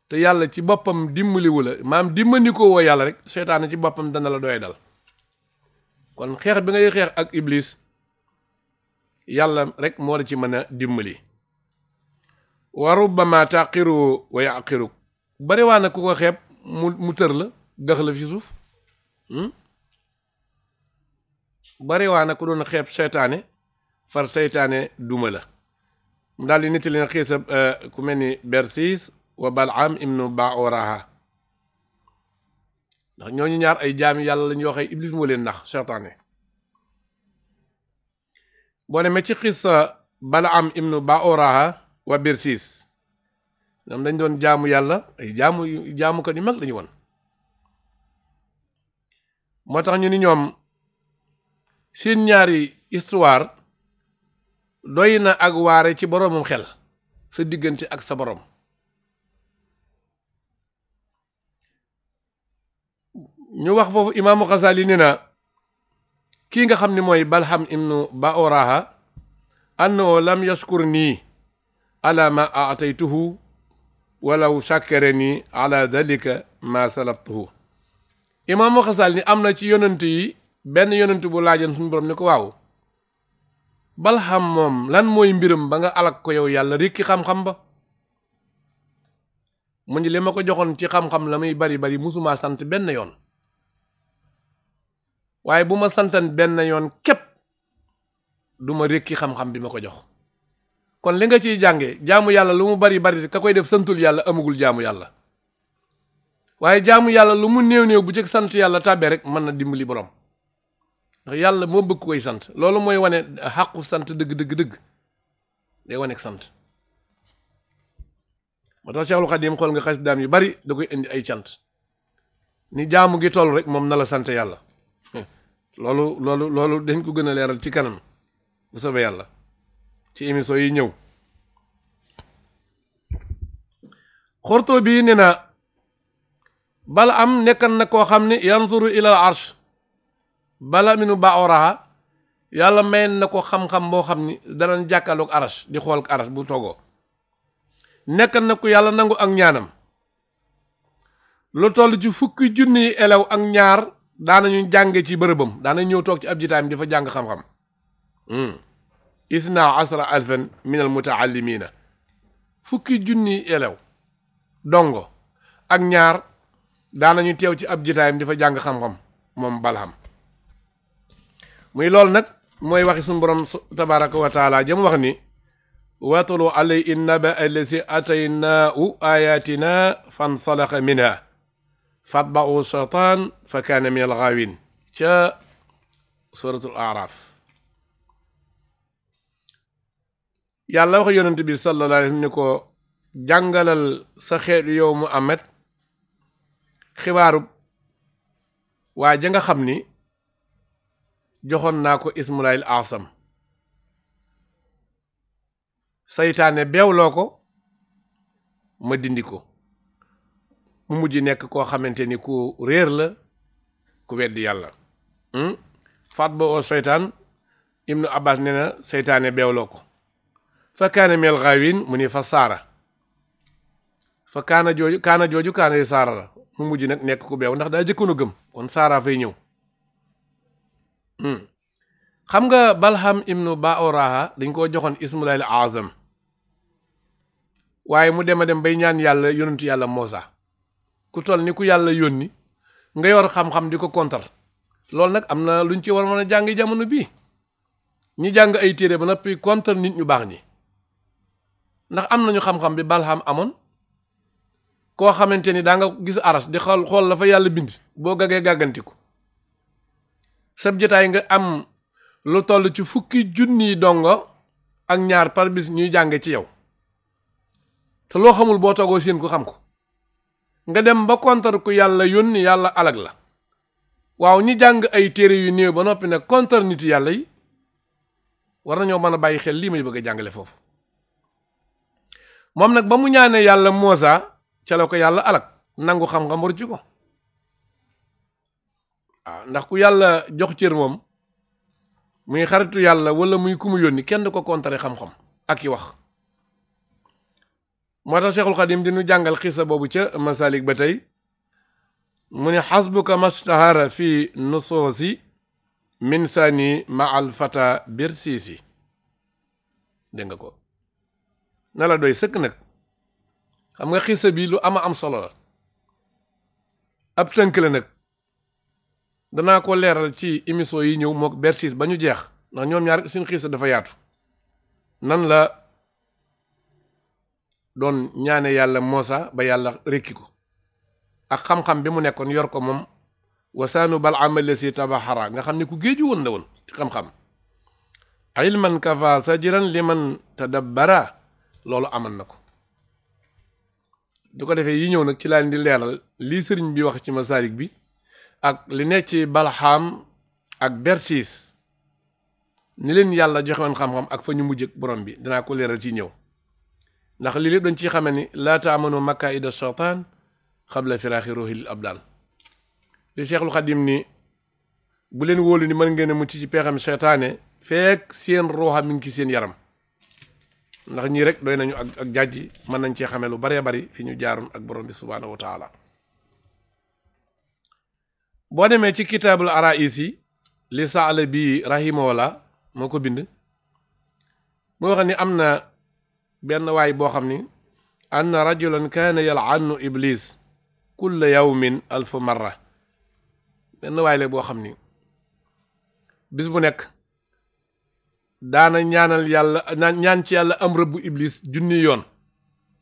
te yàlla ci boppam dimbaliwu la maam dimbali ko woo yàlla rek seytaane ci boppam dana la doy dal kon xeex bi ngay xeex ak iblis yàlla rek moo la ci mën a dimbali wa rubbama taqiru wa yaqiru bari waa na ku ko xeeb mu tër la gax la fi suuf bari waa na ku doon xeeb seytaane far seytaane duma la mu daal di nettali na xiisab ku mel ni Bersis wa Balaam ibnu Baoraha ndax ñooñu ñaar ay jaami yàlla lañu waxee iblis moo leen nax seytaane boo demee ci xiisa Balaam ibnu Baoraha wa Bersis ñoom dañ doon jaamu yàlla ay jaamukat yu mag lañu woon moo tax ñu ni ñoom seen ñaari histoire doy na ak waare ci boroomam xel sa diggante ak sa boroom ñu wax foofu imaamu Xasali nee na kii nga xam ne mooy Balham ibnu Baoraha annahu lam yashkur nii ala ma aataytuhu walaw shakkarani ala dalika ma salabtuhu imaamu Xasali ni am na ci yonent yi benn yonent bu laajoon suñu borom ni ko waaw Balham moom lan mooy mbiram ba nga alak ko yow yàlla rekki xam-xam ba mu ni li ma ko joxoon ci xam-xam la muy bari bari musuma sant benn yoon waaye bu ma santan benn yoon képp du ma rekki xam-xam bi ma ko jox kon li nga ciy jànge jaamu yàlla lu mu bari bari ka koy def santul yàlla amagul jaamu yàlla waaye jaamu yàlla lu mu néew néew bu ci sant yàlla tàbbee rek mën na dimbali borom ndax yàlla moo bëgg koy sant loolu mooy wane xàqu sant dëgg day wane sant moo tax Cheikhul Khadim xool nga xasidaam yu bari da koy indi ay cant ni jaamu gi toll rek moom na la sant yàlla loolu dañ ko gën a leeral ci kanam bu soobee yàlla ci émission yi ñëw. Xurtubi nee na Bal'am nekkan na koo xam ne yansuru ilal arsh bala minu ba'oraha yàlla mayen na ko xam-xam boo xam ni danañ jàkkaarloog arash di xool arash bu toogoo nekkan na ko yàlla nangu ak ñaanam lu toll ci fukki junni elew ak ñaar daanañu jànge ci bërëbam daanañ ñëw toog ci ab jitaayam di fa jàng xam-xam isna asra alfen min al mutaallimina fukki junni elew dongo ak ñaar daanañu teew ci ab jitaayam di fa jàng xam-xam moom Balham muy loolu nag mooy waxi suñu borom tabaraka wa taala jëm wax ni watulu alay naba allazi ataynaahu ayatina fansalaxa minha fatba'u shaytaan fa kaana min alxaawin ca suratul araf yàlla wax yonent bi sallallahu alayhi wa sallam ni ko jàngalal sa xeet yow Muhammad xibaaru waa ja nga xam ni joxoon naa ko ismulayil asam saytaane beewloo ko ma dindi ko mu mujj nekk koo xamante ni ku réer la ku weddi yàlla faat ba oo seytaan ibnu abbas nee na seytaane beewloo ko fa kaana mel xaawin mu ni fa saara fa kaana jooju kaana yi saara la mu mujj nag nekk ku beew ndax daa jëkkoon a gëm kon saara fay ñëw xam nga Balham ibnu Ba'oraha dañ koo joxoon ismulayil azam waaye mu dem a dem bay ñaan yàlla yonentu yàlla Muusa ku toll ni ku yàlla yónni nga yor xam-xam di ko kontar loolu nag am na luñ ci war mën a jàng jamono bii ñi jàng ay téere ba noppi kontar nit ñu baax ñi ndax am nañu xam-xam bi Balham amoon koo xamante ni daa nga gis aras di xool la fa yàlla bind boo gagee gàggantiku sab jotaay nga am lu toll ci fukki junni dongo ak ñaar par bis ñuy jànge ci yow te loo xamul boo toogoo seen ko xam ko nga dem ba kontar ku yàlla yónni yàlla alag la waaw ñi jàng ay téere yu néew ba noppi nag kontar nit yàlla yi war nañoo mën a bàyyi xel lii may bëgg a jàngale foofu moom nag ba mu ñaanee yàlla Muusa ca la ko yàlla alag nangu xam-xam waru ci ko waaw ndax ku yàlla jox cër moom muy xaritu yàlla wala muy ku mu yónni kenn du ko kontare xam-xam ak i wax moo tax Cheikhul Khadim dinu jàngal xisa boobu ca Masalik ba tey mu ne xasbuka mastahara fi nusoosi min sani ma al fata bir siisi dégg nga ko na la doy sëkk nag xam nga xisa bi lu ama am solo la ab tënk la nag danaa ko leeral ci émission yi ñëw mook bersis ba ñu jeex ndax ñoom ñaar suñu xisa dafa yaatu nan la doon ñaane yàlla Muusa ba yàlla rekki ko ak xam-xam bi mu nekkoon yor ko moom wasaanu Bal'am allasi tabaxara nga xam ne ku géeju woon la woon ci xam-xam ilman kafa sajiran liman tadabbara loolu aman na ko du ko defee yi ñëw nag ci laa di leeral lii sëriñ bi wax ci Masalik bi ak li nekk ci Balham ak bersis ni leen yàlla joxe woon xam-xam ak fa ñu mujj ak borom bi danaa ko leeral ci ñëw ndax lii lépp dañ ciy xamee ni laa taamanu makaida shaytaan xabla firaaxi ruuhil abdaan li Cheikhul Xadim ni bu leen wóolu ni mën ngeen a mucc ci peexam seytaane fekk seen ruuxa mi ngi ci seen yaram ndax ñii rek doy nañu ak jàjji mën nañ cee xamee lu baree bari fi ñu jaaroon ak borom bi subhaanahu wa taala boo demee ci kitaabul araïs yi li Saalabi rahimahullah moo ko bind moo wax ni am na benn waay boo xam ni anna rajulan kaana yal'anu iblis kulla yawmin alf marra benn waay la boo xam ni bis bu nekk daana ñaanal yàlla ñaan ci yàlla am rëbbu iblis junni yoon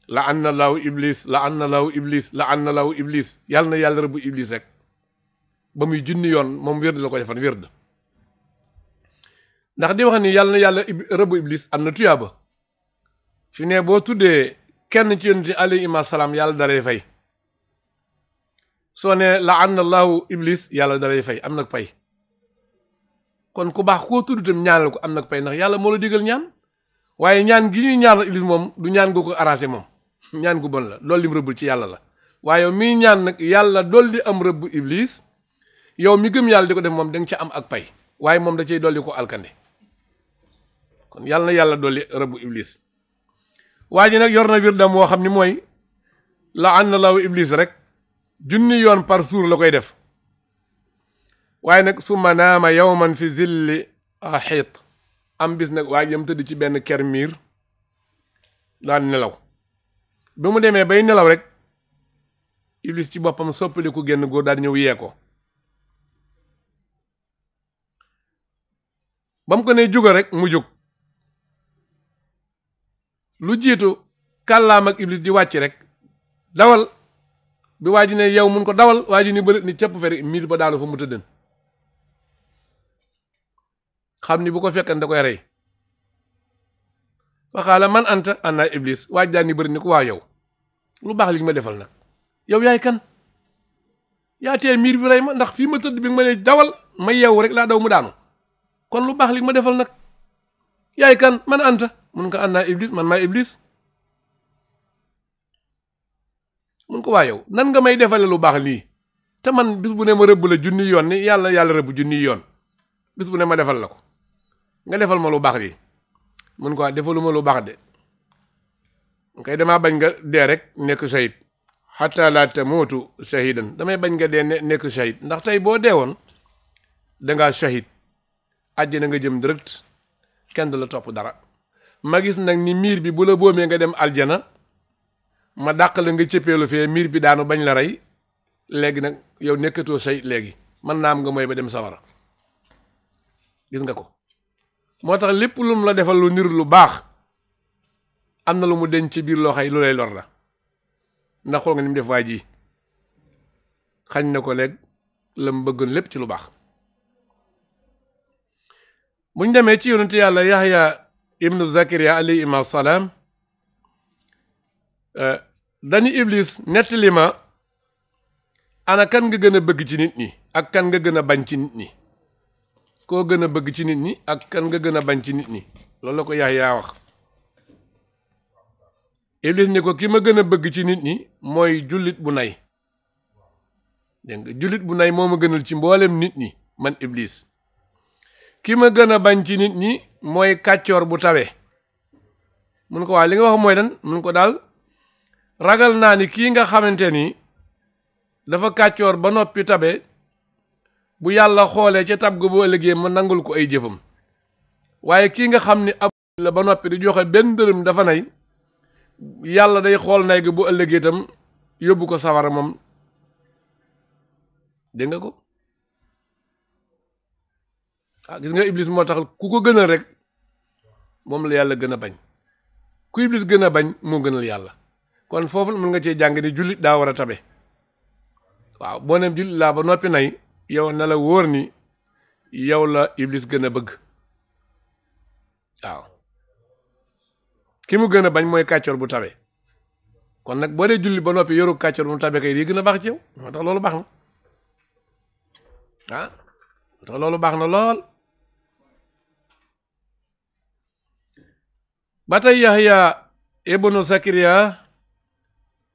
la anna laahu iblis la anna laahu iblis la anna laahu iblis yàlla na yàlla rëbbu iblis rek ba muy junni yoon moom wérd la ko defan wérd ndax di wax ni yàlla na yàlla rëbbu iblis am na tuyaaba fi ne boo tuddee kenn ci yonent alayhi salaam yàlla dalay fay soo ne la anna laahu iblis yàlla dalay fay am nag pay kon ku baax koo tudd tam ñaanal ko am nag pay ndax yàlla moo la digal ñaan waaye ñaan gi ñuy ñaanal iblis moom du ñaan gu ko arrangé moom ñaan gu bon la loolu lim rëbbul ci yàlla la waaye mii ñaan nag yàlla dolli am rëbb iblis yow mi gëm yàlla di ko def moom da nga ca am ak pay waaye moom da cay dolli ko alkande kon yàlla na yàlla dolli rëbb iblis waa ji nag yor na wirdam woo xam ni mooy la anna laahu iblis rek junni yoon par jour la koy def waaye nag summa naama yawman fi zilli xiit am bis nag waa ji yam tëdd ci benn ker miir daal nelaw bi mu demee bay nelaw rek iblis ci boppam soppaliku génn góor daal ñëw yee ko ba mu ko ne jóga rek mu jóg lu jiitu kàllaam ak iblis di wàcc rek dawal bi waa ji ne yow mun ko dawal waa ji ni bëri ni cëpp feri miir ba daanu fa mu tëddën xam ni bu ko fekkan da koy rey fa xaala man anta anna iblis waaj daan ni bëri ni ko waaw yow lu baax li ma defal nag yow yaay kan yaa tee miir bi rey ma ndax fii ma tëdd bi nga ma ne dawal ma yeewu rek laa daw mu daanu kon lu baax li ma defal nag yaay kan man anta mun ko anna iblis man maa iblis mun ko waa yow nan nga may defale lu baax lii te man bis bu ne ma rëbb la junni yoon ni yàlla rëbb junni yoon bis bu ne ma defal la ko nga defal ma lu baax lii mun ko defaluma lu baax de kay damaa bañ nga dee rek nekk shahid hatta la tamutu shahidan damay bañ nga dee nekk shahid ndax tey boo deewoon dangaa shahid àjjana nga jëm direct kenn du la topp dara ma gis nag ni miir bi bu la boomee nga dem aljana ma dàq la nga cëppeelu fee miir bi daanu bañ la rey léegi nag yow nekkatoo shahid léegi mën naa am nga mooy ba dem sawara gis nga ko moo tax lépp lu mu la defal lu niru lu baax am na lu mu denc ci biir loo xay lu lay lor la ndax xool nga ni mu def waa ji xañ na ko léegi la mu bëggoon lépp ci lu baax buñ demee ci yonent yàlla Yahya ibnu Zakariya alayhi salaam dañu iblis nettali ma ana kan nga gën a bëgg ci nit ñi ak kan nga gën a bañ ci nit ñi koo gën a bëgg ci nit ñi ak kan nga gën a bañ ci nit ñi loolu la ko Yahya wax iblis ni ko ki ma gën a bëgg ci nit ñi mooy jullit bu nay dégg nga jullit bu nay moo ma gënal ci mboolem nit ñi man iblis ki ma gën a bañ ci nit ñi mooy kàccoor bu tawe mun ko waa li nga wax mooy lan mun ko daal ragal naa ni kii nga xamante ni dafa kàccoor ba noppi tabe bu yàlla xoolee ca tab ga boo ëllëgee ma nangul ko ay jëfam waaye kii nga xam ni ab la ba noppi di joxe benn dërëm dafa nay yàlla day xool nay ga bu ëllëgee itam yóbbu ko sawara moom dégg nga ko gis nga iblis moo tax ku ko gënal rek moom la yàlla gën a bañ ku iblis gën a bañ moo gënal yàlla kon foofu mën nga cee jàng ni jullit daa war a tabe waaw boo neem jullit laa ba noppi nay yow na la wóor ni yow la iblis gën a bëgg waaw ki mu gën a bañ mooy kàccoor bu tabe kon nag boo dee jullit ba noppi yoru kàccoor bu tabe kay lii gën a baax ci yow moo tax loolu baax na moo tax loolu baax na lool ba tey Yahya ibnu Zakariya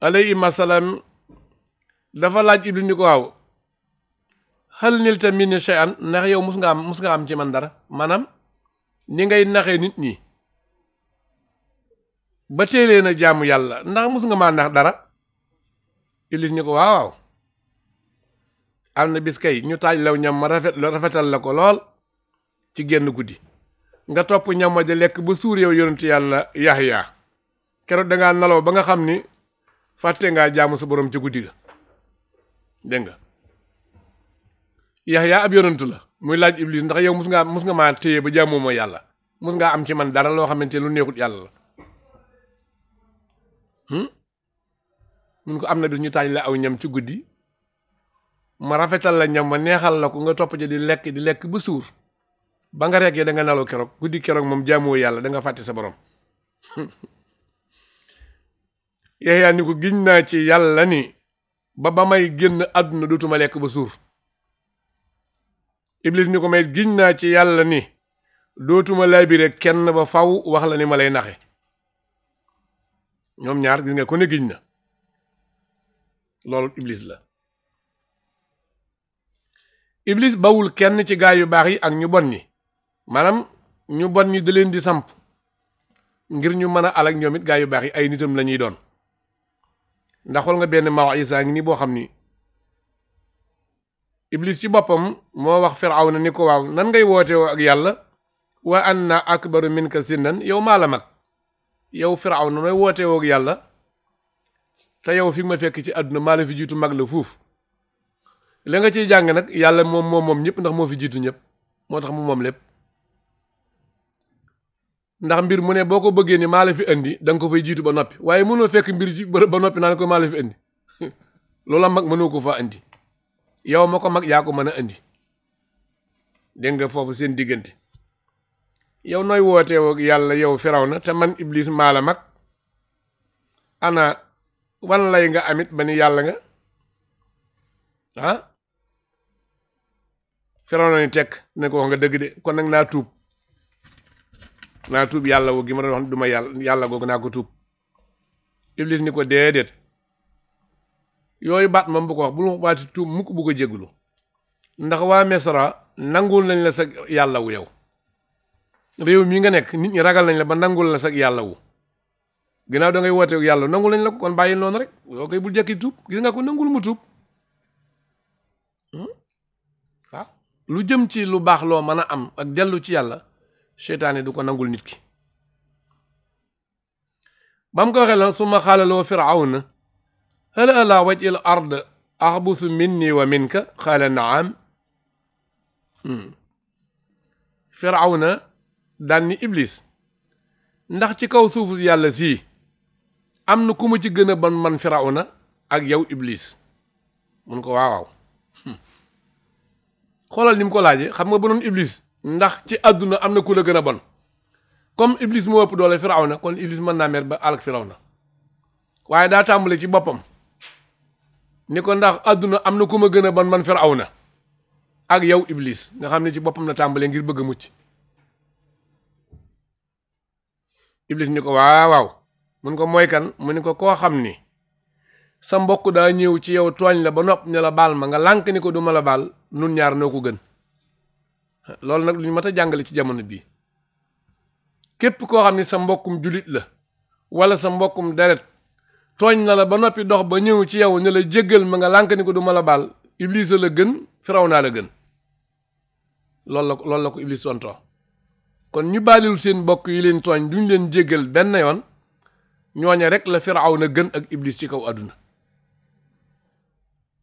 alayhi salaam dafa laaj iblis ni ko waaw hal nilta minni shay'an ndax yow mus nga am ci man dara maanaam ni ngay naxee nit ñi ba teelee na jaamu yàlla ndax mus nga maa nax dara iblis ni ko waaw am na bis kay ñu taaj law ñam ma rafetal la ko lool ci génn guddi nga topp ñam ma di lekk ba suur yow yonentu yàlla Yahya keroog dangaa nalaw ba nga xam ni fàtte ngaa jaamu sa borom ci guddi ga dégg nga Yahya ab yonentu la muy laaj Iblis ndax yow mus nga maa téye ba jaamoo ma yàlla mus ngaa am ci man dara loo xamante lu neexut yàlla la mun ko am na bis ñu taaj la aw ñam ci guddi ma rafetal la ñam ma neexal la ko nga topp ci di lekk ba suur ba nga reggee da nga nalaw keroog guddi keroog moom jaamoo yàlla da nga fàtte sa borom Yahya ni ko giñ naa ci yàlla ni ba may génn àdduna dootuma lekk ba suur Iblis ni ko may giñ naa ci yàlla ni dootuma laabire kenn ba faw wax la ni ma lay naxe ñoom ñaar gis nga ko ne giñ na loolu Iblis la Iblis bawul kenn ci gaay yu baax yi ak ñu bon ñi maanaam ñu bon ñi da leen di samp ngir ñu mën a alak ñoom it gaay yu baax yi ay nitam la ñuy doon ndax xool nga benn mawisa ngi ni boo xam ni Iblis ci boppam moo wax Firawna ni ko waaw nan ngay woote woo ak yàlla wa anna akbaru minka sinnan yow maa la mag yow Firawna nooy woote woo ak yàlla te yow fi ma fekk ci àdduna maa la fi jiitu mag la fuuf la nga ciy jàng nag yàlla moom ñëpp ndax moo fi jiitu ñëpp moo tax mu moom lépp ndax mbir mu ne boo ko bëggee ni maa la fi indi da nga ko fay jiitu ba noppi waaye mënoo fekk mbir ji ba noppi naan ko maa la fi indi loola mag mënoo ko faa indi yow ma ko mag yaa ko mën a indi dégg nga foofu seen diggante yow nooy wootee woog yàlla yow Firawna te man Iblis maa la mag ana wan lay nga amit ba ni yàlla nga ah Firawna ni tekk ne ko wax nga dëgg de kon nag naa tuub yàlla woo gi ma doon wax duma yàlla googu naa ko tuub Iblis ni ko déedéet yooyu baat moom bu ko wax bul waati tuub mukk bu ko jéggulu ndax waa Misra nangul nañ la sa yàlla wu yow réew mi nga nekk nit ñi ragal nañ la ba nangul la sa yàlla wu ginnaaw da ngay woote yàlla nangul nañ la ko kon bàyyi noonu rek yoo koy bul jekki tuub gis nga ko nangul mu tuub waaw lu jëm ci lu baax loo mën a am ak dellu ci yàlla seytaane du ko nangul nit ki ba mu ko waxee la suma xaalaloo Firawna hal ala wajhil ard axbusu minni wa minka xaala naam Firawna daan ni Iblis ndax ci kaw suufu yàlla sii am na ku ma ci gën a bon man Firawna ak yow Iblis mun ko waawaaw xoolal ni mu ko laaje xam nga bu doon Iblis ndax ci àdduna am na ku la gën a bon comme Iblis moo ëpp doole Firawna kon Iblis mën naa mer ba alak Firawna waaye daa tàmbale ci boppam ni ko ndax àdduna am na ku ma gën a bon man Firawna ak yow Iblis nga xam ne ci boppam la tàmbale ngir bëgg a mucc Iblis ni ko waaw mun ko mooy kan mu ni ko koo xam ni sa mbokk daa ñëw ci yow tooñ la ba nopp ne la baal ma nga lànk ni ko du ma la baal nun ñaar noo ko gën loolu nag lu ñu mat a jàngale ci jamono bii képp koo xam ni sa mbokkum julit la wala sa mbokkum deret tooñ na la ba noppi dox ba ñëw ci yow ne la jéggal ma nga lànk ni ko du ma la baal Iblis la gën Firawna la gën loolu la ko Iblis sontoo kon ñu baalil seen mbokk yi leen tooñ duñ leen jéggal benn yoon ñooña rek la Firawna gën ak Iblis ci kaw àdduna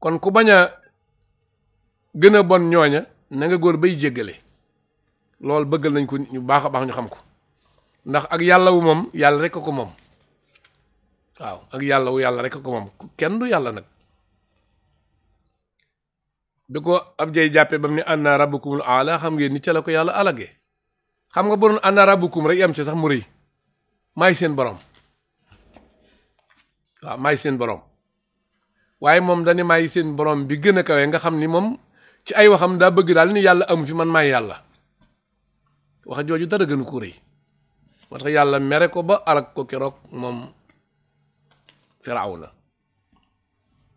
kon ku bañ a gën a bon ñooña na nga góor bay jéggale loolu bëggal nañ ko nit ñu baax a baax ñu xam ko ndax ak yàlla wu moom yàlla rek ko moom waaw ak yàlla wu yàlla rek ko moom kenn du yàlla nag bi ko ab jay jàppee ba mu ne anna rabbukumul aala xam ngeen ni ca la ko yàlla alagee xam nga bu doon anna rabbukum rek yam ci sax mu rëy maay seen borom waaw maay seen borom waaye moom dañu maay seen borom bi gën a kawe nga xam ni moom ci ay waxam daa bëgg daal ni yàlla amu fi man maay yàlla wax jooju dara gënu ko rëy moo tax yàlla mere ko ba alag ko keroog moom Firawna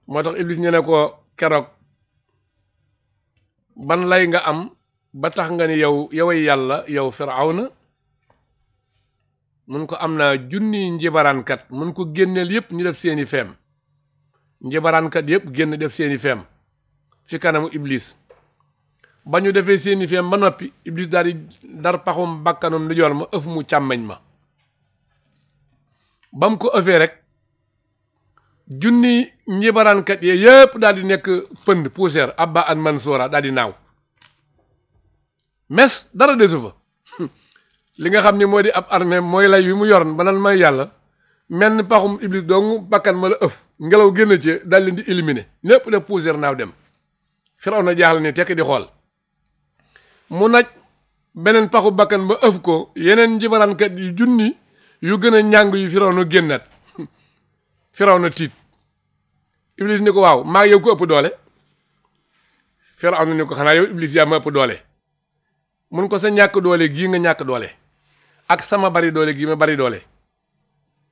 moo tax Iblis ñu ne ko keroog ban lay nga am ba tax nga ni yoway yàlla yow Firawna mun ko am naa junni njibaraankat mun ko génneel yépp ñu def seeni feem njibaraankat yépp génn def seeni feem fi kanamu iblis ba ñu defee seeni feem ba noppi iblis daal di dar paxum bakkanam ndi joor ma ëf mu càmmeñ ma ba mu ko ëfee rek junni njibaraankat yee yëpp daal di nekk pënd poussière abba an mansoora daal di naaw mes dara desu fa li nga xam ni moo di ab armée mooy lay wi mu yor ba nan may yàlla menn paxum iblis dong bakkan ma la ëf ngelaw génn ci daal leen di éliminer ñépp def poussière naaw dem Firawna jaaxal ni tekk di xool mu naj beneen paxu bakkan ba ëf ko yeneen njibaraankat yu junni yu gën a ñàng yu Firawna génnat Firawna tiit iblis ni ko waaw maa yow ko ëpp doole Firawna ni ko xanaa yow iblis yaa ma ëpp doole mun ko sa ñàkk doole gii nga ñàkk doole ak sama bari doole gii ma bari doole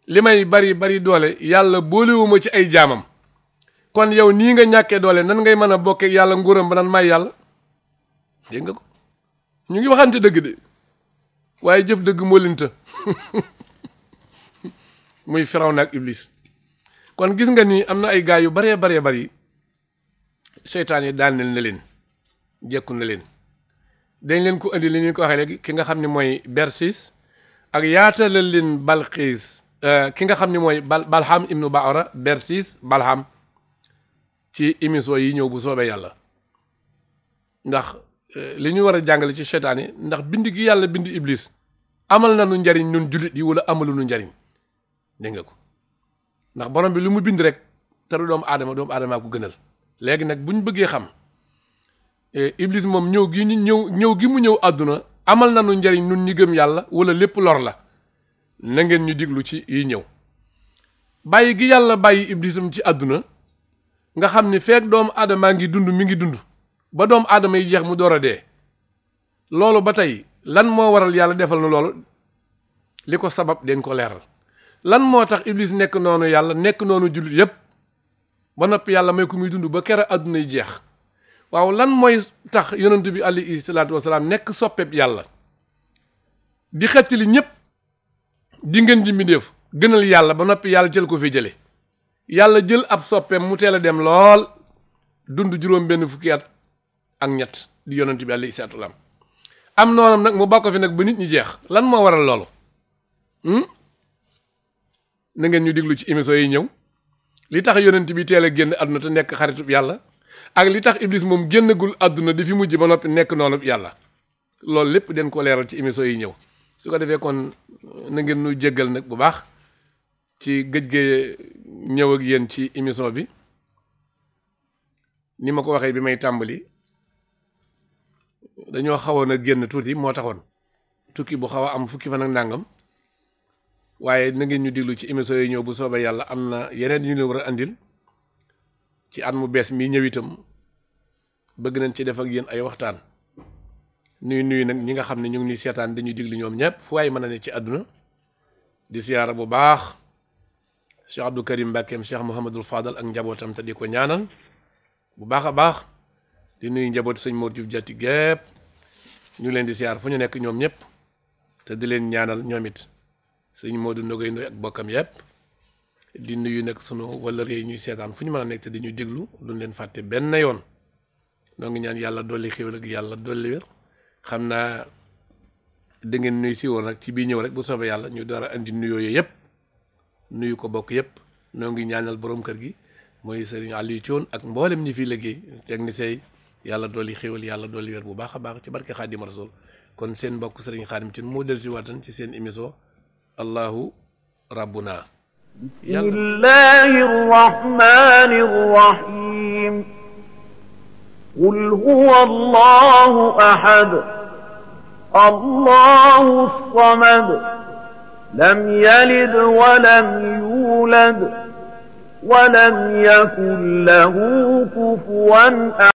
li may bari doole yàlla boolewuma ci ay jaamam kon yow nii nga ñàkkee doole nan ngay mën a bokkee yàlla nguuram ba nan may yàlla dégg nga ko ñu ngi waxante dëgg de waaye jëf dëgg moo leen të muy Firawna ak iblis kon gis nga ni am na ay gaay yu baree bari seytaan yi daaneel na leen jekku na leen dañ leen ko indi li ñu ko waxee léegi ki nga xam ne mooy Bersis ak yaatalal leen Balxiis ki nga xam ne mooy Balham ibnu Baora Bersis Balham ci émission yi ñëw bu soobee yàlla ndax li ñu war a jàngale ci seytaan yi ndax bind gi yàlla bind iblis amal na nu njariñ ñun jullit yi wala amalu nu njariñ dégg nga ko ndax borom bi lu mu bind rek te du doomu aadama ko gënal léegi nag bu ñu bëggee xam iblis moom ñëw gi mu ñëw àdduna amal na nu njariñ nun ñi gëm yàlla wala lépp lor la na ngeen ñu diglu ci yi ñëw bàyyi gi yàlla bàyyi iblisam ci àdduna nga xam ni feek doomu aadamaa ngi dund mi ngi dund ba doomu aadama yi jeex mu door a dee loolu ba tey lan moo waral yàlla defal na loolu li ko sabab den ko leeral lan moo tax iblis nekk noonu yàlla nekk noonu jullit yépp ba noppi yàlla may ko muy dund ba kera àdduna yi jeex waaw lan mooy tax yonent bi alayhi salaatu wasalaam nekk soppeeb yàlla di xettali ñépp di ngeen ji mbindéef gënal yàlla ba noppi yàlla jël ko fi jële yàlla jël ab soppeem mu teel a dem lool dund juróom benn fukki at ak ñett di yonent bi alayhi salaatu wasalaam am noonam nag mu bàkko fi nag ba nit ñi jeex lan moo waral loolu na ngeen ñu diglu ci émission yi ñëw li tax yonent bi teel a génn àdduna te nekk xaritub yàlla ak li tax iblis moom génnagul àdduna di fi mujj ba noppi nekk noonu yàlla loolu lépp den ko leeral ci émission yi ñëw su ko defee kon na ngeen nu jéggal nag bu baax ci gëj gee ñëw ak yéen ci émission bi ni ma ko waxee bi may tàmbali dañoo xawoon a génn tuuti moo taxoon tukki bu xaw a am fukki fan ak nàngam waaye na ngeen ñu diglu ci émission yi ñëw bu soobee yàlla am na yeneen yu ñu war a andil ci at mu bees mi ñëw itam bëgg nañ ci def ak yéen ay waxtaan nuyu nag ñi nga xam ne ñu ngi ñuy seetaan dañuy diglu ñoom ñëpp fu waay mën a ne ci àdduna di siyaara bu baax Cheikh Abdou Karim Mbàkkeem Cheikh Mouhamadul Fadal ak njabootam te di ko ñaanal bu baax a baax di nuyu njaboot sëñ Mor Diouf Diatty gépp ñu leen di siyaar fu ñu nekk ñoom ñëpp te di leen ñaanal ñoom it sëñ Modou Ndogoy Ndoy ak bokkam yëpp di nuyu nag sunu wala réew ñuy seetaan fu ñu mën a nekk te dañuy diglu duñ leen fàtte benn yoon noo ngi ñaan yàlla dolli xéwal ak yàlla dolli wér xam naa da ngeen nuyu si woon rek ci bii ñëw rek bu soobee yàlla ñu door a andi nuyoo yooyu yëpp nuyu ko bokk yëpp noo ngi ñaanal borom kër gi mooy Serigne Aliou Thion ak mboolem ñi fi liggéey technicien yi yàlla dolli xéwal yàlla dolli wér bu baax a baax ci barke Xaadimu Rasuul kon seen mbokk Serigne Khadim Thion moo del si waatan ci seen émission Allahu Rabbuna. Bismillahi rahmani rahim. Qul huwa Allahu ahad. Allahu samad. Lam yalid wa lam yulad wa lam yakun lahu kufuwan ahad.